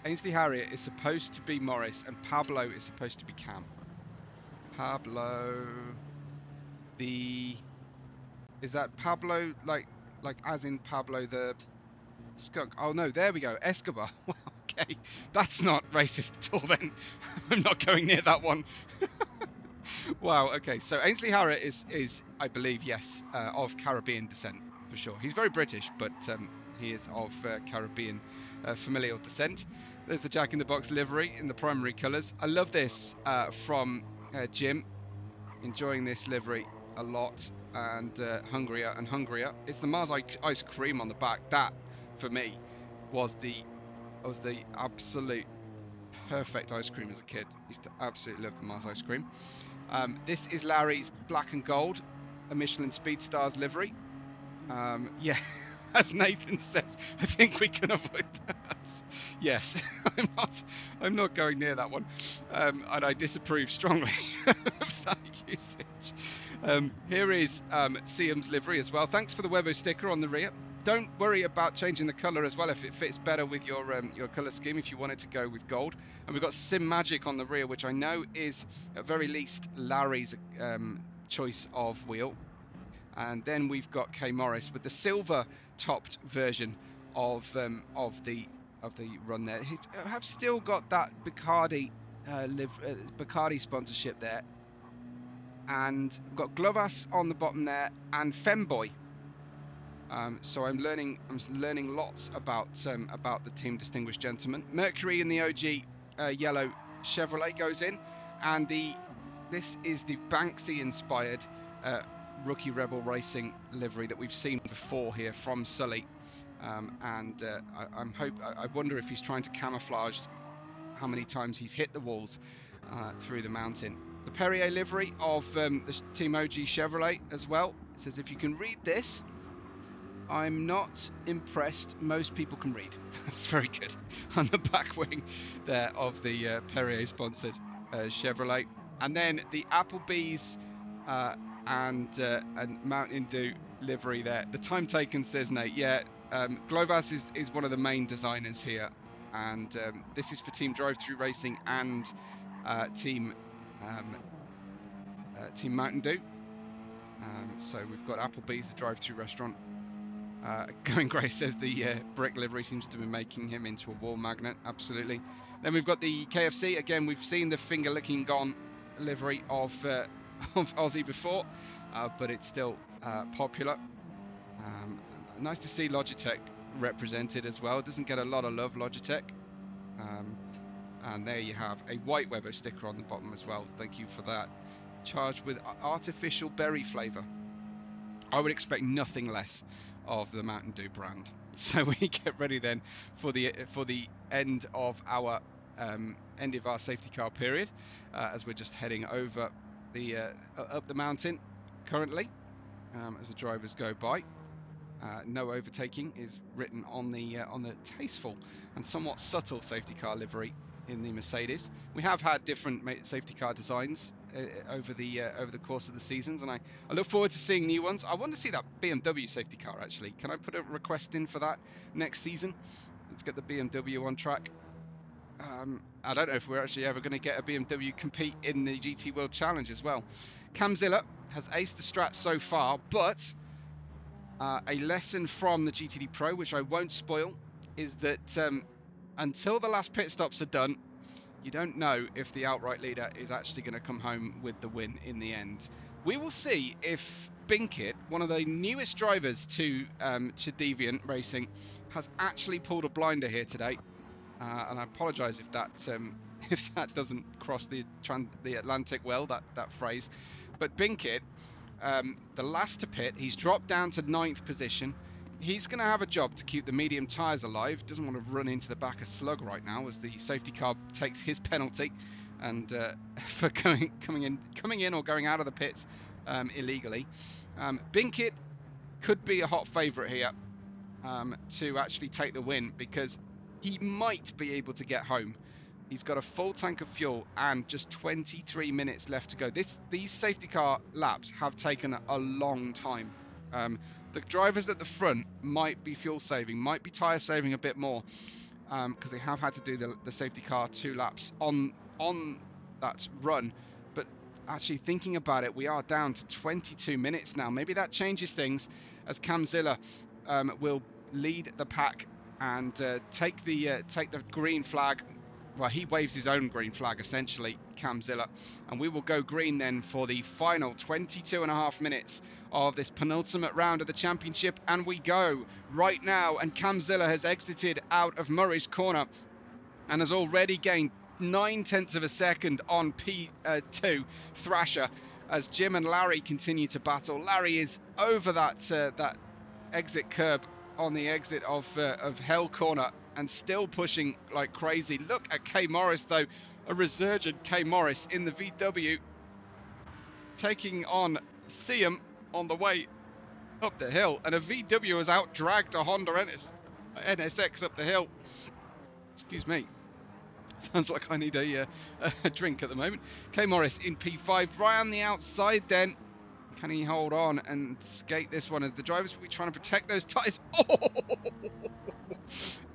Ainsley Harriott is supposed to be Morris, and Pablo is supposed to be Cam. Pablo, the Is that Pablo, like as in Pablo the skunk? Oh no, there we go, Escobar. Well, okay, that's not racist at all then. I'm not going near that one. Wow. Okay. So Ainsley Harriott is I believe, yes, of Caribbean descent for sure. He's very British, but he is of Caribbean familial descent. There's the Jack in the Box livery in the primary colours. I love this from Jim. Enjoying this livery a lot, and hungrier and hungrier. It's the Mars ice cream on the back. That for me was the absolute perfect ice cream as a kid. Used to absolutely love the Mars ice cream. This is Larry's black and gold, a Michelin Speedstars livery. Yeah, as Nathan says, I think we can avoid that. Yes, I'm not going near that one, and I disapprove strongly of that usage. Here is Siam's livery as well. Thanks for the Webbo sticker on the rear. Don't worry about changing the colour as well if it fits better with your colour scheme, if you wanted to go with gold. And we've got Sim Magic on the rear, which I know is at very least Larry's choice of wheel. And then we've got K Morris with the silver topped version of the run there. Have still got that Bacardi Bacardi sponsorship there, and we've got Glovas on the bottom there and Femboy. So I'm learning lots about the Team Distinguished Gentlemen. Mercury in the OG yellow Chevrolet goes in, and this is the Banksy inspired Rookie Rebel Racing livery that we've seen before here from Sully, and I wonder if he's trying to camouflage how many times he's hit the walls through the mountain. The Perrier livery of the Team OG Chevrolet as well. It says, if you can read this, I'm not impressed. Most people can read. That's very good. On the back wing there of the Perrier sponsored Chevrolet. And then the Applebee's and Mountain Dew livery there. The time taken, says Nate. Yeah, Glovas is one of the main designers here. And this is for Team Drive-Thru Racing and Team Mountain Dew. So we've got Applebee's, the drive-thru restaurant. Going Grey says the brick livery seems to be making him into a wall magnet. Absolutely. Then we've got the KFC. Again, we've seen the finger-licking gone livery of Aussie before, but it's still popular. Nice to see Logitech represented as well. It doesn't get a lot of love, Logitech. And there you have a white Webbo sticker on the bottom as well. Thank you for that. Charged with artificial berry flavour. I would expect nothing less of the Mountain Dew brand. So we get ready then for the end of our safety car period, as we're just heading over the up the mountain currently, as the drivers go by. No overtaking is written on the tasteful and somewhat subtle safety car livery in the Mercedes. We have had different safety car designs over the course of the seasons, and I look forward to seeing new ones. I want to see that BMW safety car actually. Can I put a request in for that next season? Let's get the BMW on track. I don't know if we're actually ever going to get a BMW compete in the GT World Challenge as well. Camzilla has aced the strat so far, but a lesson from the GTD Pro, which I won't spoil, is that until the last pit stops are done, you don't know if the outright leader is actually going to come home with the win in the end. We will see if Binkit, one of the newest drivers to Deviant Racing, has actually pulled a blinder here today. And I apologise if that doesn't cross the Atlantic well, that phrase. But Binkit, the last to pit, he's dropped down to 9th position. He's going to have a job to keep the medium tyres alive. Doesn't want to run into the back of Slug right now as the safety car takes his penalty, and for coming in or going out of the pits illegally. Binkit could be a hot favourite here to actually take the win, because he might be able to get home. He's got a full tank of fuel and just 23 minutes left to go. These safety car laps have taken a long time. The drivers at the front might be fuel saving, might be tyre saving a bit more, because they have had to do the safety car 2 laps on that run. But actually thinking about it, we are down to 22 minutes now. Maybe that changes things as Cam Ziller will lead the pack and take the green flag. Well, he waves his own green flag, essentially, Cam Ziller. And we will go green then for the final 22.5 minutes of this penultimate round of the championship. And we go right now. And Cam Ziller has exited out of Murray's corner and has already gained 0.9 of a second on P2 Thrasher as Jim and Larry continue to battle. Larry is over that exit curb on the exit of Hell Corner and still pushing like crazy. Look at K Morris though, a resurgent K Morris in the VW, taking on Siam on the way up the hill, and a VW has out-dragged a Honda NSX up the hill. Excuse me. Sounds like I need a drink at the moment. K Morris in P5, right on the outside then. Can he hold on and skate this one as the drivers will be trying to protect those tyres? Oh!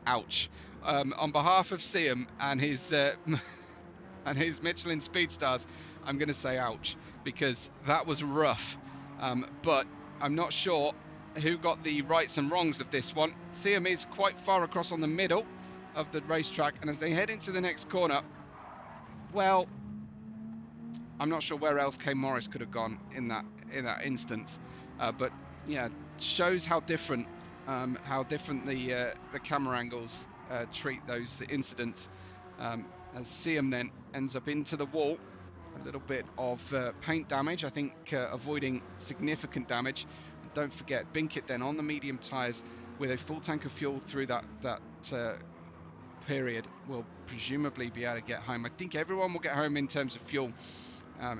Ouch. On behalf of Siam and his Michelin Speedstars, I'm going to say ouch, because that was rough. But I'm not sure who got the rights and wrongs of this one. Siam is quite far across on the middle of the racetrack, and as they head into the next corner, well, I'm not sure where else K Morris could have gone in that instance, but yeah, shows how different the camera angles treat those incidents. As Siam then ends up into the wall, a little bit of paint damage, I think, avoiding significant damage. And don't forget, Binkit then on the medium tyres with a full tank of fuel through that period will presumably be able to get home. I think everyone will get home in terms of fuel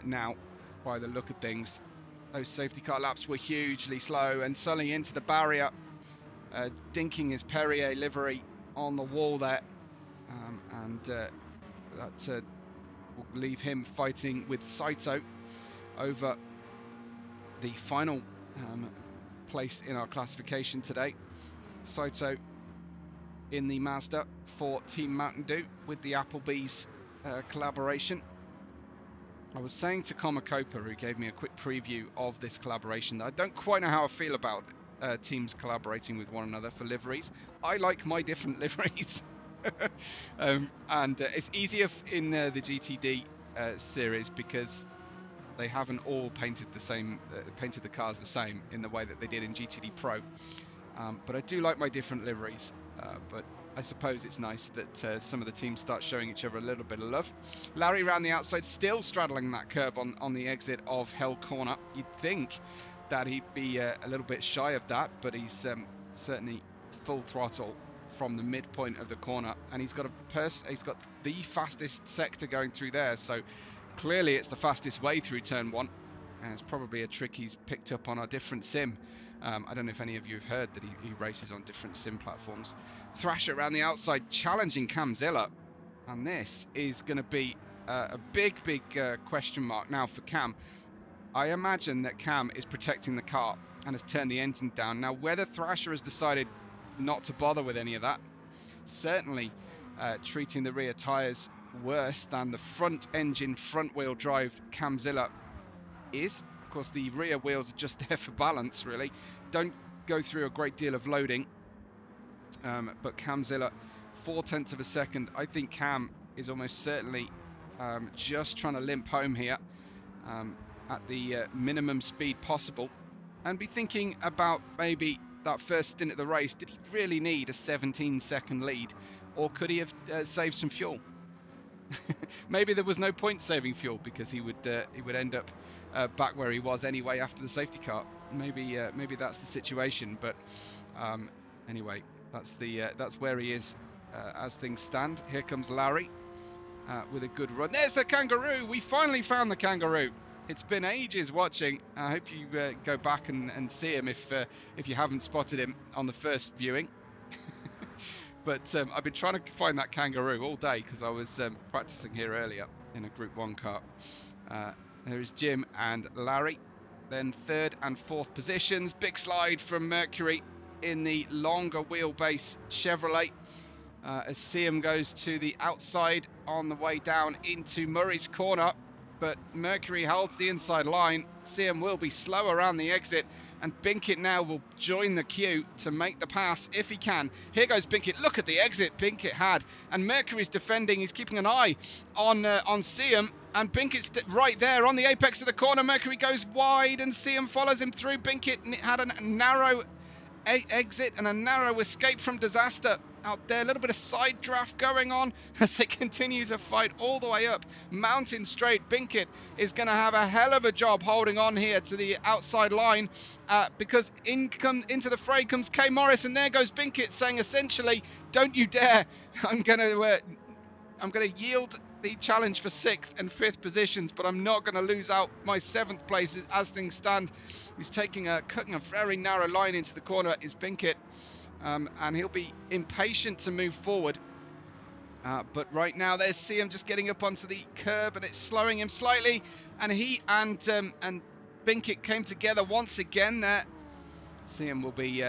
now, by the look of things. Those safety car laps were hugely slow, and Sully into the barrier, dinking his Perrier livery on the wall there, and that will leave him fighting with Saito over the final place in our classification today. Saito in the Mazda for Team Mountain Dew with the Applebee's collaboration. I was saying to Komakopa, who gave me a quick preview of this collaboration, that I don't quite know how I feel about teams collaborating with one another for liveries. I like my different liveries. And it's easier in the GTD series because they haven't all painted the same, painted the cars the same in the way that they did in GTD Pro. But I do like my different liveries. But I suppose it's nice that some of the teams start showing each other a little bit of love. Larry around the outside, still straddling that curb on the exit of Hell Corner. You'd think that he'd be a little bit shy of that, but he's certainly full throttle from the midpoint of the corner, and he's got the fastest sector going through there. So clearly, it's the fastest way through turn one, and it's probably a trick he's picked up on a different sim. I don't know if any of you have heard that he races on different sim platforms. Thrasher around the outside, challenging Cam Ziller. And this is going to be a big question mark now for Cam. I imagine that Cam is protecting the car and has turned the engine down. Now, whether Thrasher has decided not to bother with any of that, certainly treating the rear tyres worse than the front engine, front wheel drive Cam Ziller is. Of course, the rear wheels are just there for balance, really. Don't go through a great deal of loading. But Cam Ziller, 0.4 of a second. I think Cam is almost certainly just trying to limp home here at the minimum speed possible, and be thinking about maybe that first stint at the race. Did he really need a 17-second lead, or could he have saved some fuel? Maybe there was no point saving fuel because he would end up back where he was anyway after the safety car. Maybe that's the situation, but anyway, that's where he is as things stand. Here comes Larry with a good run. There's the kangaroo. We finally found the kangaroo. It's been ages watching. I hope you go back and see him if you haven't spotted him on the first viewing. But I've been trying to find that kangaroo all day because I was practicing here earlier in a Group 1 car. There is Jim and Larry. Then third and fourth positions. Big slide from Mercury in the longer wheelbase Chevrolet. As Siam goes to the outside on the way down into Murray's corner. but Mercury holds the inside line. Siam will be slow around the exit, and Binkit now will join the queue to make the pass if he can. Here goes Binkit. Look at the exit Binkit had, and Mercury's defending. He's keeping an eye on Siam, and Binkit's right there on the apex of the corner. Mercury goes wide, and Siam follows him through. Binkit had a narrow exit and a narrow escape from disaster out there. A little bit of side draft going on as they continue to fight all the way up Mountain Straight. Binkit is going to have a hell of a job holding on here to the outside line, because into the fray comes K Morris, and there goes Binkit saying essentially, don't you dare, I'm going to yield the challenge for 6th and 5th positions, but I'm not going to lose out my 7th place as things stand. He's cutting a very narrow line into the corner is Binkit, and he'll be impatient to move forward. But right now there's Siam just getting up onto the curb, and it's slowing him slightly, and he and Binkit came together once again there. Siam will be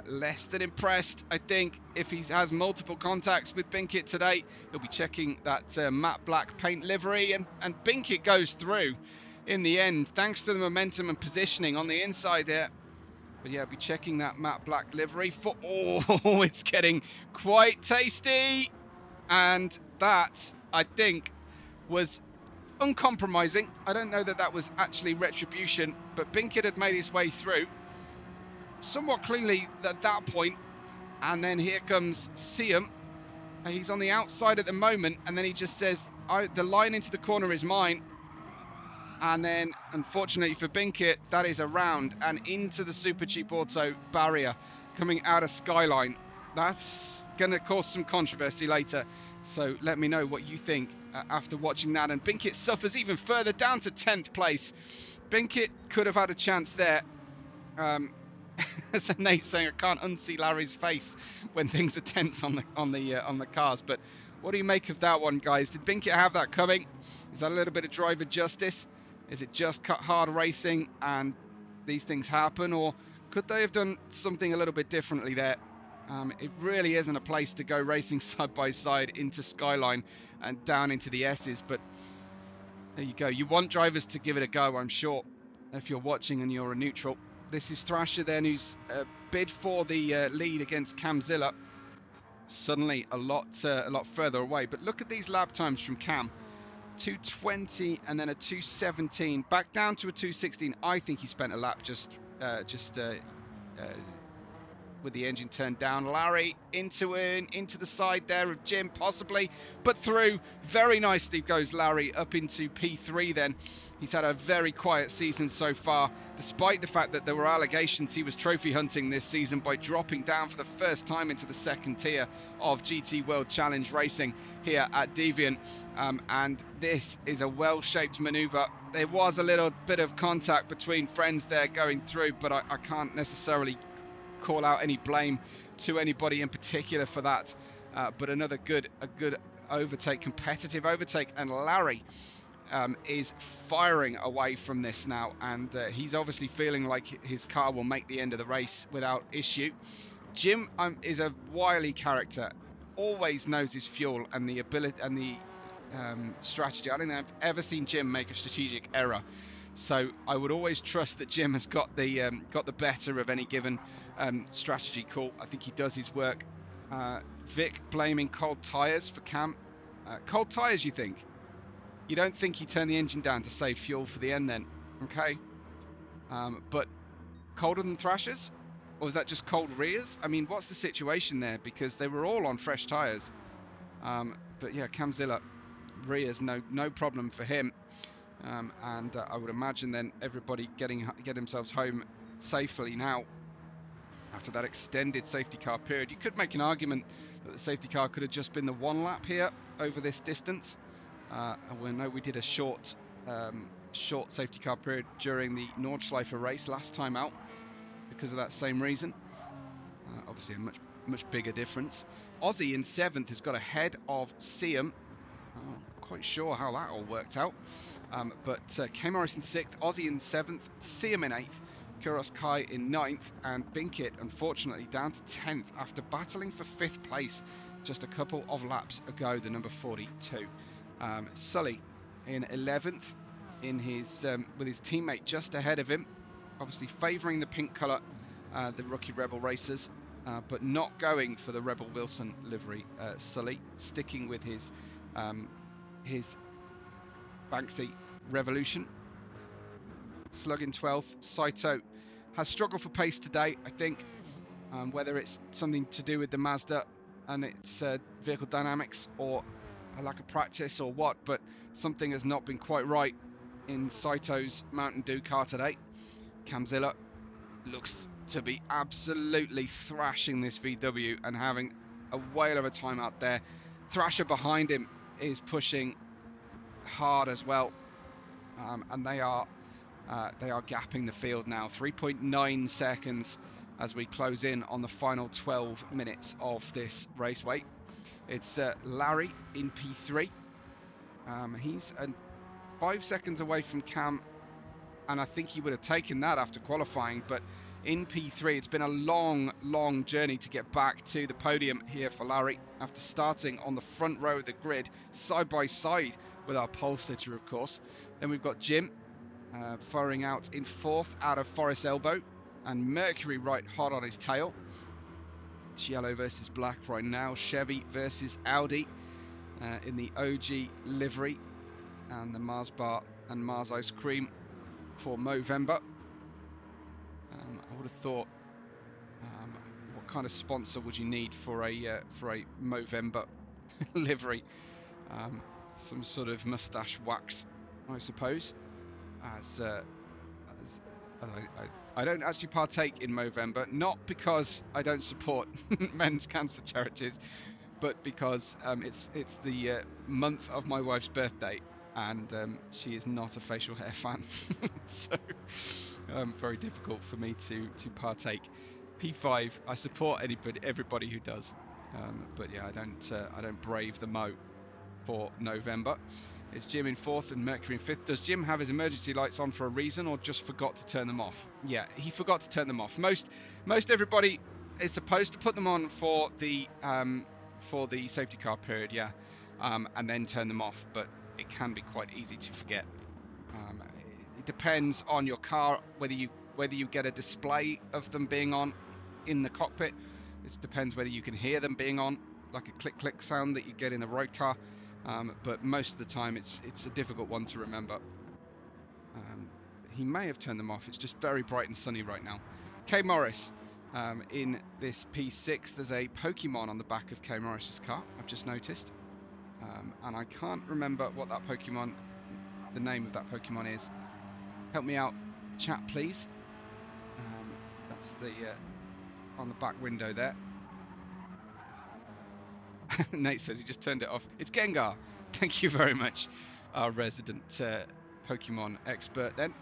less than impressed, I think, if he has multiple contacts with Binkit today. He'll be checking that matte black paint livery, and Binkit goes through in the end thanks to the momentum and positioning on the inside there. But yeah, I'll be checking that matte black livery for, oh, it's getting quite tasty, and that, I think, was uncompromising. I don't know that that was actually retribution, but Binkit had made his way through somewhat cleanly at that point, and then here comes Siam. He's on the outside at the moment, and then he just says, the line into the corner is mine. And then, unfortunately for Binkit, that is around and into the Super Cheap Auto barrier coming out of Skyline. That's going to cause some controversy later, so let me know what you think after watching that. And Binkit suffers even further down to 10th place. Binkit could have had a chance there. As Nate's saying, I can't unsee Larry's face when things are tense on the cars. But what do you make of that one, guys? Did Binkit have that coming? Is that a little bit of driver justice? Is it just cut hard racing and these things happen, or could they have done something a little bit differently there? It really isn't a place to go racing side by side into Skyline and down into the S's, but there you go. You want drivers to give it a go, I'm sure, if you're watching and you're a neutral. This is Thrasher then, who's bid for the lead against Camzilla. Suddenly a lot further away. But look at these lap times from Cam. 2:20 and then a 2:17. Back down to a 2:16. I think he spent a lap just with the engine turned down. Larry into the side there of Jim, possibly, but through very nicely goes Larry up into P3 then. He's had a very quiet season so far, despite the fact that there were allegations he was trophy hunting this season by dropping down for the first time into the second tier of GT World Challenge racing here at Deviant. And this is a well-shaped maneuver. There was a little bit of contact between friends there going through, but I can't necessarily call out any blame to anybody in particular for that. But a good overtake, competitive overtake, and Larry is firing away from this now, and he's obviously feeling like his car will make the end of the race without issue. Jim is a wily character, always knows his fuel and the ability and the strategy. I don't think I've ever seen Jim make a strategic error, so I would always trust that Jim has got the better of any given strategy call. I think he does his work. Vic blaming cold tyres for Cam. Cold tyres, you think? You don't think he turned the engine down to save fuel for the end then? Okay. But colder than Thrashers? Or was that just cold rears? I mean, what's the situation there? Because they were all on fresh tyres. But yeah, Camzilla rears, no problem for him. And I would imagine then everybody get themselves home safely now after that extended safety car period. You could make an argument that the safety car could have just been the one lap here over this distance. We know we did a short safety car period during the Nordschleife race last time out because of that same reason. Obviously a much bigger difference. Aussie in 7th has got ahead of Siam. Quite sure how that all worked out. But K Morris in 6th, Aussie in 7th, Siam in 8th, Kuros Kai in 9th, and Binkit unfortunately down to 10th after battling for 5th place just a couple of laps ago, the number 42. Sully in 11th, in his with his teammate just ahead of him, obviously favouring the pink colour, the rookie Rebel racers, but not going for the Rebel Wilson livery. Sully sticking with his Banksy Revolution. Slugging 12th. Saito has struggled for pace today, I think, whether it's something to do with the Mazda and its vehicle dynamics or a lack of practice or what, but something has not been quite right in Saito's Mountain Dew car today. Camzilla looks to be absolutely thrashing this VW and having a whale of a time out there. Thrasher behind him is pushing hard as well, and they are gapping the field now. 3.9 seconds as we close in on the final 12 minutes of this raceway. It's Larry in P3. He's 5 seconds away from Cam, and I think he would have taken that after qualifying, but in P3 it's been a long journey to get back to the podium here for Larry after starting on the front row of the grid side by side with our pole sitter, of course. Then we've got Jim firing out in 4th out of Forest Elbow, and Mercury right hot on his tail. It's yellow versus black right now. Chevy versus Audi in the OG livery, and the Mars Bar and Mars Ice Cream for Movember. I would have thought, what kind of sponsor would you need for a Movember livery? Some sort of mustache wax, I suppose. I don't actually partake in Movember, not because I don't support men's cancer charities, but because it's the month of my wife's birthday, and she is not a facial hair fan, so very difficult for me to partake. P5, I support everybody who does, but yeah, I don't brave the Mo for November. It's Jim in 4th and Mercury in 5th. Does Jim have his emergency lights on for a reason, or just forgot to turn them off? Yeah, he forgot to turn them off. Most everybody is supposed to put them on for the safety car period, yeah, and then turn them off. But it can be quite easy to forget. It depends on your car whether you get a display of them being on in the cockpit. It depends whether you can hear them being on, like a click click sound that you get in the road car. But most of the time it's a difficult one to remember. He may have turned them off. It's just very bright and sunny right now. K Morris in this P6. There's a Pokemon on the back of K Morris's car, I've just noticed, and I can't remember what that Pokemon, the name of that Pokemon is. Help me out, chat, please. That's the on the back window there. Nate says he just turned it off. It's Gengar. Thank you very much, our resident Pokemon expert then.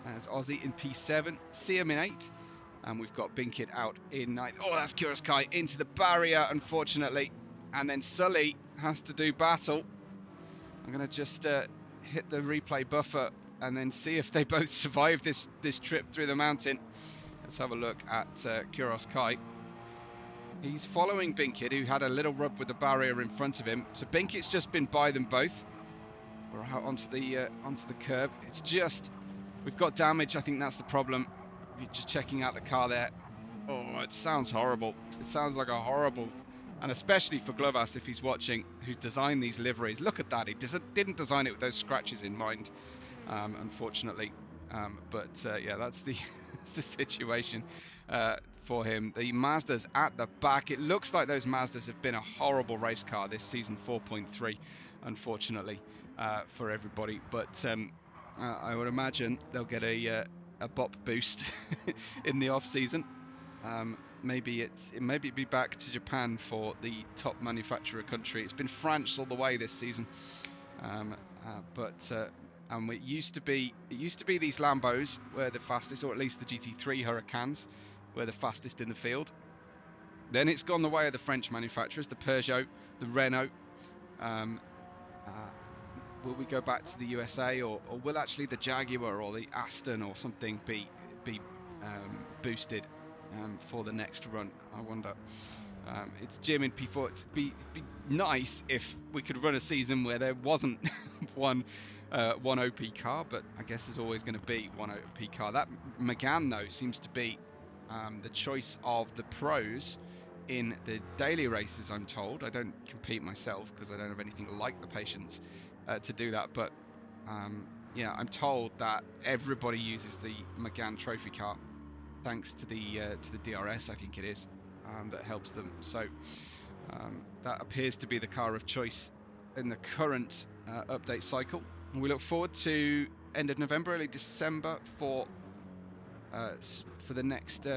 As Aussie in P7, Siam in 8th, and we've got Binkit out in 9th. Oh, that's Curious Kai into the barrier, unfortunately, and then Sully has to do battle. I'm going to just hit the replay buffer and then see if they both survive this trip through the mountain. Let's have a look at Curious Kai. He's following Binkit, who had a little rub with the barrier in front of him. So Binkit's just been by them both. We're out onto the curb. It's just, we've got damage. I think that's the problem. You're just checking out the car there. Oh, it sounds horrible. It sounds like a horrible, and especially for Glovas, if he's watching, who designed these liveries. Look at that. He didn't design it with those scratches in mind, unfortunately. But yeah, that's the that's the situation for him. The Mazdas at the back. It looks like those Mazdas have been a horrible race car this season, 4.3, unfortunately, for everybody. But I would imagine they'll get a bop boost in the off season. Maybe it be back to Japan for the top manufacturer country. It's been France all the way this season, but it used to be these Lambos were the fastest, or at least the GT3 Huracans were the fastest in the field. Then it's gone the way of the French manufacturers, the Peugeot, the Renault. Will we go back to the USA, or will actually the Jaguar or the Aston or something be boosted for the next run? I wonder. It's Jim in P4. It'd be nice if we could run a season where there wasn't one OP car, but I guess there's always going to be one OP car. That McGee though seems to be the choice of the pros in the daily races, I'm told. I don't compete myself because I don't have anything like the patience to do that, but yeah, I'm told that everybody uses the McGee trophy car thanks to the DRS, I think it is, that helps them. So that appears to be the car of choice in the current update cycle. And we look forward to end of November, early December for the next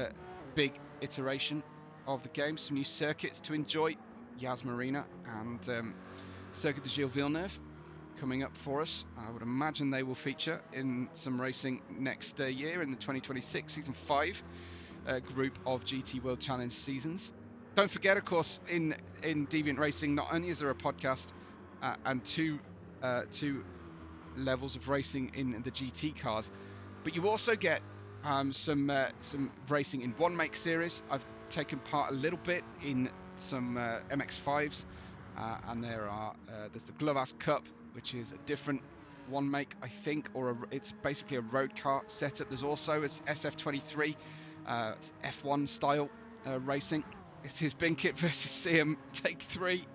big iteration of the game. Some new circuits to enjoy, Yas Marina and Circuit de Gilles Villeneuve coming up for us. I would imagine they will feature in SimRacing next year in the 2026 Season 5 group of GT World Challenge seasons. Don't forget, of course, in Deviant Racing, not only is there a podcast and two levels of racing in the GT cars, but you also get some racing in one make series. I've taken part a little bit in some MX5s, and there's the Glovas Cup, which is a different one make, I think, or it's basically a road car setup. There's also SF23 F1 style racing. It's his Binkit versus Siam take 3,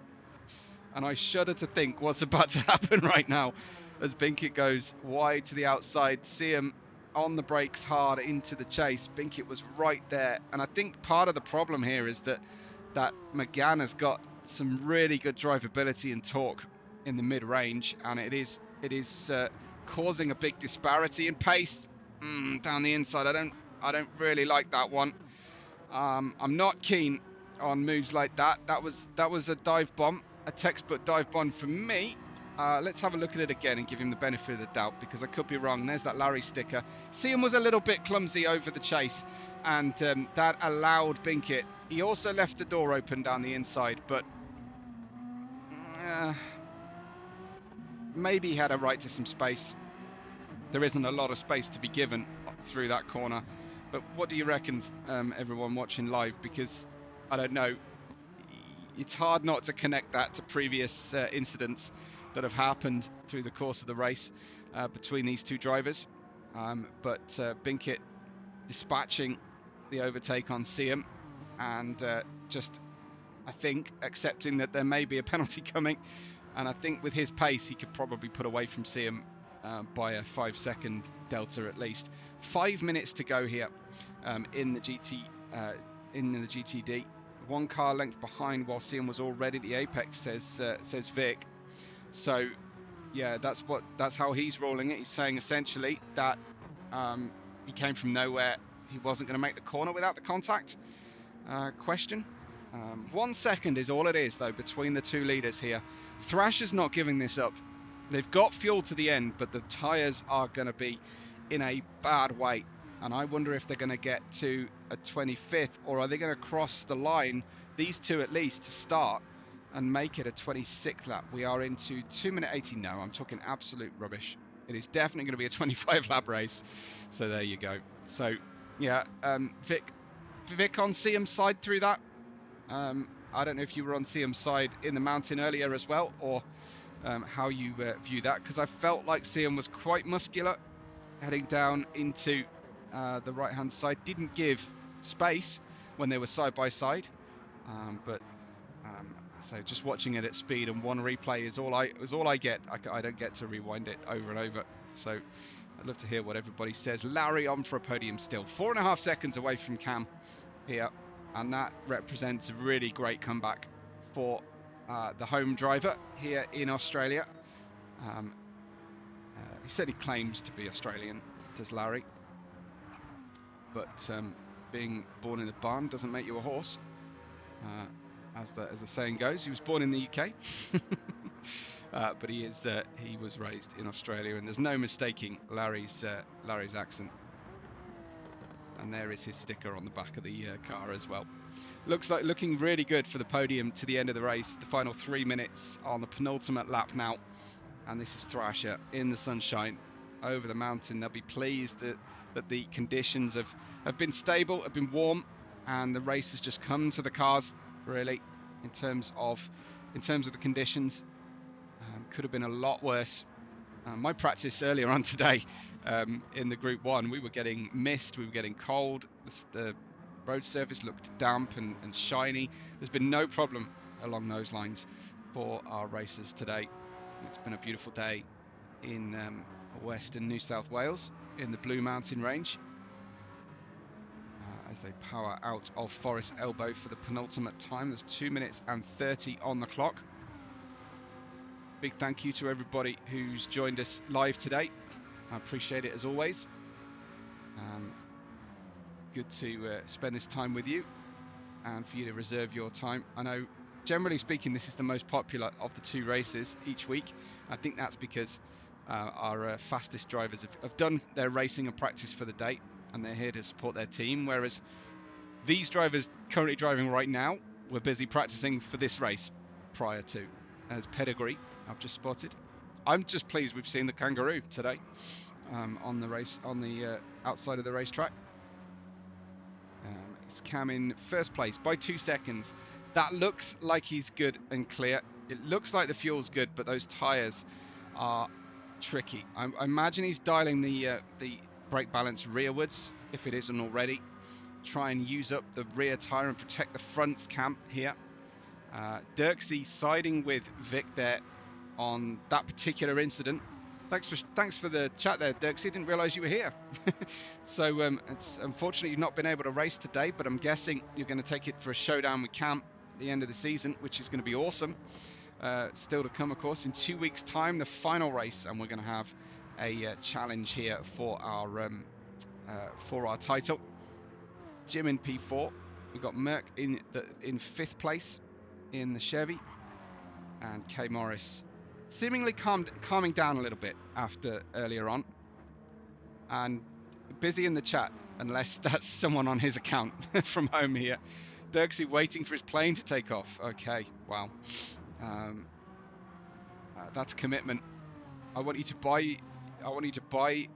and I shudder to think what's about to happen right now as Binkit goes wide to the outside. Siam on the brakes hard into the chase. Binkit was right there, and I think part of the problem here is that McGee has got some really good drivability and torque in the mid-range, and it is causing a big disparity in pace down the inside. I don't really like that one. I'm not keen on moves like that. That was a dive bomb, a textbook dive bomb for me. Let's have a look at it again and give him the benefit of the doubt, because I could be wrong. There's that Larry sticker. Siam was a little bit clumsy over the chase, and that allowed Binkit. He also left the door open down the inside, but maybe he had a right to some space. There isn't a lot of space to be given through that corner. But what do you reckon, everyone watching live? Because I don't know. It's hard not to connect that to previous incidents that have happened through the course of the race between these two drivers. But Binkit dispatching the overtake on Siam, and just, I think, accepting that there may be a penalty coming. And I think with his pace, he could probably put away from Siam by a 5-second delta at least. 5 minutes to go here in the GTD. 1 car length behind, while Siam was already the apex, says Vic. So yeah, that's how he's rolling it. He's saying essentially that he came from nowhere. He wasn't going to make the corner without the contact. Question. 1 second is all it is, though, between the two leaders here. Thrasher's not giving this up. They've got fuel to the end, but the tyres are going to be in a bad way. And I wonder if they're going to get to a 25th, or are they going to cross the line, these two at least, to start and make it a 26th lap. We are into 2 minute 80. No, I'm talking absolute rubbish. It is definitely going to be a 25 lap race. So there you go. So yeah, Vic on Siam's side through that. I don't know if you were on Siam's side in the mountain earlier as well, or how you view that, because I felt like Siam was quite muscular heading down into the right hand side. Didn't give space when they were side by side, so just watching it at speed and one replay is all I get. I don't get to rewind it over and over. So I'd love to hear what everybody says. Larry on for a podium still, 4.5 seconds away from Cam here, and that represents a really great comeback for the home driver here in Australia. He said he claims to be Australian, does Larry, but being born in a barn doesn't make you a horse, as the saying goes. He was born in the UK, but he was raised in Australia, and there's no mistaking Larry's accent. And there is his sticker on the back of the car as well. Looking really good for the podium to the end of the race. The final 3 minutes on the penultimate lap now, and this is Thrasher in the sunshine over the mountain. They'll be pleased that the conditions have been stable, have been warm, and the race has just come to the cars really, in terms of the conditions. Could have been a lot worse. My practice earlier on today in the Group 1, we were getting mist, we were getting cold, the road surface looked damp and shiny. There's been no problem along those lines for our racers today. It's been a beautiful day in western New South Wales in the Blue Mountain Range as they power out of Forest Elbow for the penultimate time. There's 2 minutes and 30 on the clock. Big thank you to everybody who's joined us live today. I appreciate it as always. Good to spend this time with you and for you to reserve your time. I know, generally speaking, this is the most popular of the 2 races each week. I think that's because our fastest drivers have done their racing and practice for the day, and they're here to support their team, whereas these drivers currently driving right now were busy practicing for this race prior to. As pedigree, I've just spotted. I'm just pleased we've seen the kangaroo today on the outside of the racetrack. It's Cam in first place by 2 seconds. That looks like he's good and clear. It looks like the fuel's good, but those tyres are tricky. I imagine he's dialing the brake balance rearwards, if it isn't already. Try and use up the rear tyre and protect the front cam here. Dirksy siding with Vic there on that particular incident. Thanks for the chat there, Dirksy. Didn't realise you were here. So it's unfortunately you've not been able to race today, but I'm guessing you're going to take it for a showdown with Cam at the end of the season, which is going to be awesome. Still to come, of course, in 2 weeks' time, the final race, and we're going to have a challenge here for our title. Jim in P4. We've got Merck in 5th place in the Chevy, and K Morris seemingly calming down a little bit after earlier on, and busy in the chat, unless that's someone on his account from home here. Dirksy waiting for his plane to take off. Okay, wow, that's commitment. I want you to buy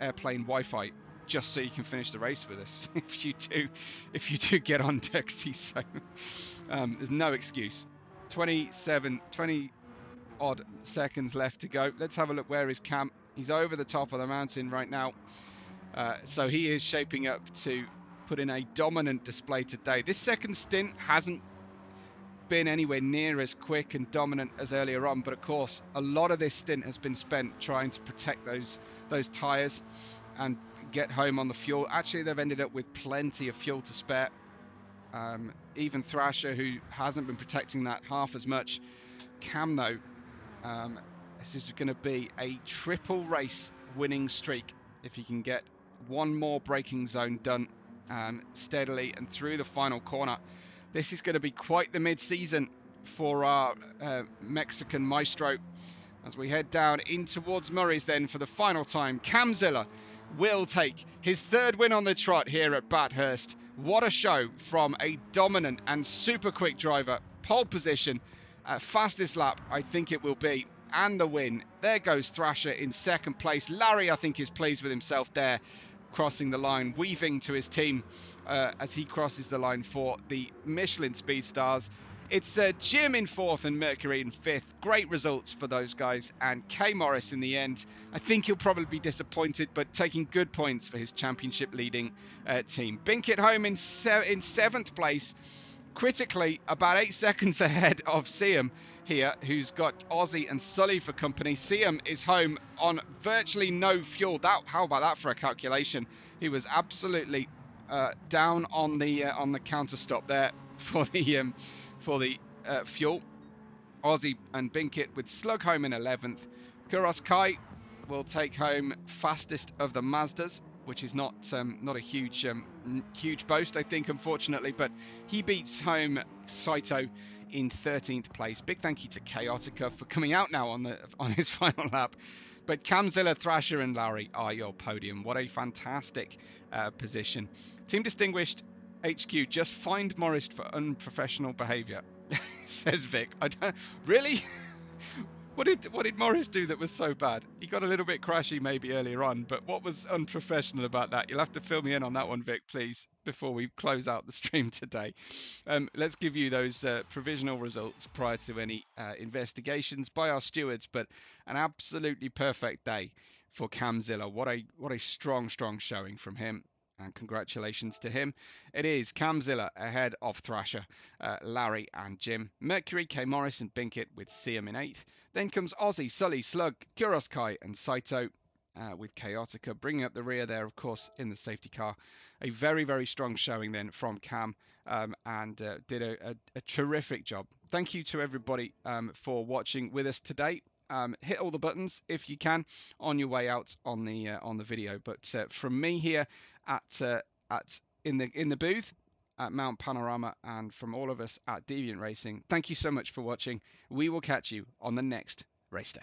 airplane Wi-Fi just so you can finish the race with us. if you do get on, Dirksy. So there's no excuse. 20 odd seconds left to go. Let's have a look. Where is Cam? He's over the top of the mountain right now. So he is shaping up to put in a dominant display today. This second stint hasn't been anywhere near as quick and dominant as earlier on, but of course a lot of this stint has been spent trying to protect those tyres and get home on the fuel. Actually, they've ended up with plenty of fuel to spare. Even Thrasher, who hasn't been protecting that half as much. Cam, though, this is going to be a triple race winning streak if he can get one more braking zone done steadily and through the final corner. This is going to be quite the mid-season for our Mexican maestro as we head down in towards Murray's then for the final time. Camzilla will take his 3rd win on the trot here at Bathurst. What a show from a dominant and super quick driver. Pole position, fastest lap I think it will be, and the win. There goes Thrasher in 2nd place. Larry, I think, is pleased with himself there, crossing the line, weaving to his team as he crosses the line for the Michelin Speed Stars. It's Jim in 4th and Mercury in 5th. Great results for those guys. And K Morris in the end, I think he'll probably be disappointed, but taking good points for his championship leading team. Binkett home in 7th place. Critically, about 8 seconds ahead of Siam here, who's got Aussie and Sully for company. Siam is home on virtually no fuel. How about that for a calculation? He was absolutely down on the counter stop there for the fuel. Aussie and Binkett with Slug home in 11th. Kuros Kai will take home fastest of the Mazdas, which is not a huge boast, I think, unfortunately, but he beats home Saito in 13th place. Big thank you to Chaotica for coming out now on his final lap. But Camzilla, Thrasher and Larry are your podium. What a fantastic position. Team Distinguished HQ, just fined Morris for unprofessional behaviour, says Vic. I don't really. What did Morris do that was so bad? He got a little bit crashy maybe earlier on, but what was unprofessional about that? You'll have to fill me in on that one, Vic, please, before we close out the stream today. Let's give you those provisional results prior to any investigations by our stewards, but an absolutely perfect day for Camzilla. What a strong showing from him. And congratulations to him. It is Camzilla ahead of Thrasher, Larry and Jim. Mercury, K Morris and Binkett with Siam in 8th. Then comes Aussie, Sully, Slug, Kuroskai and Saito with Chaotica bringing up the rear there, of course, in the safety car. A very strong showing then from Cam and did a terrific job. Thank you to everybody for watching with us today. Hit all the buttons if you can on your way out on the video. But from me here in the booth at Mount Panorama and from all of us at Deviant Racing, thank you so much for watching. We will catch you on the next race day.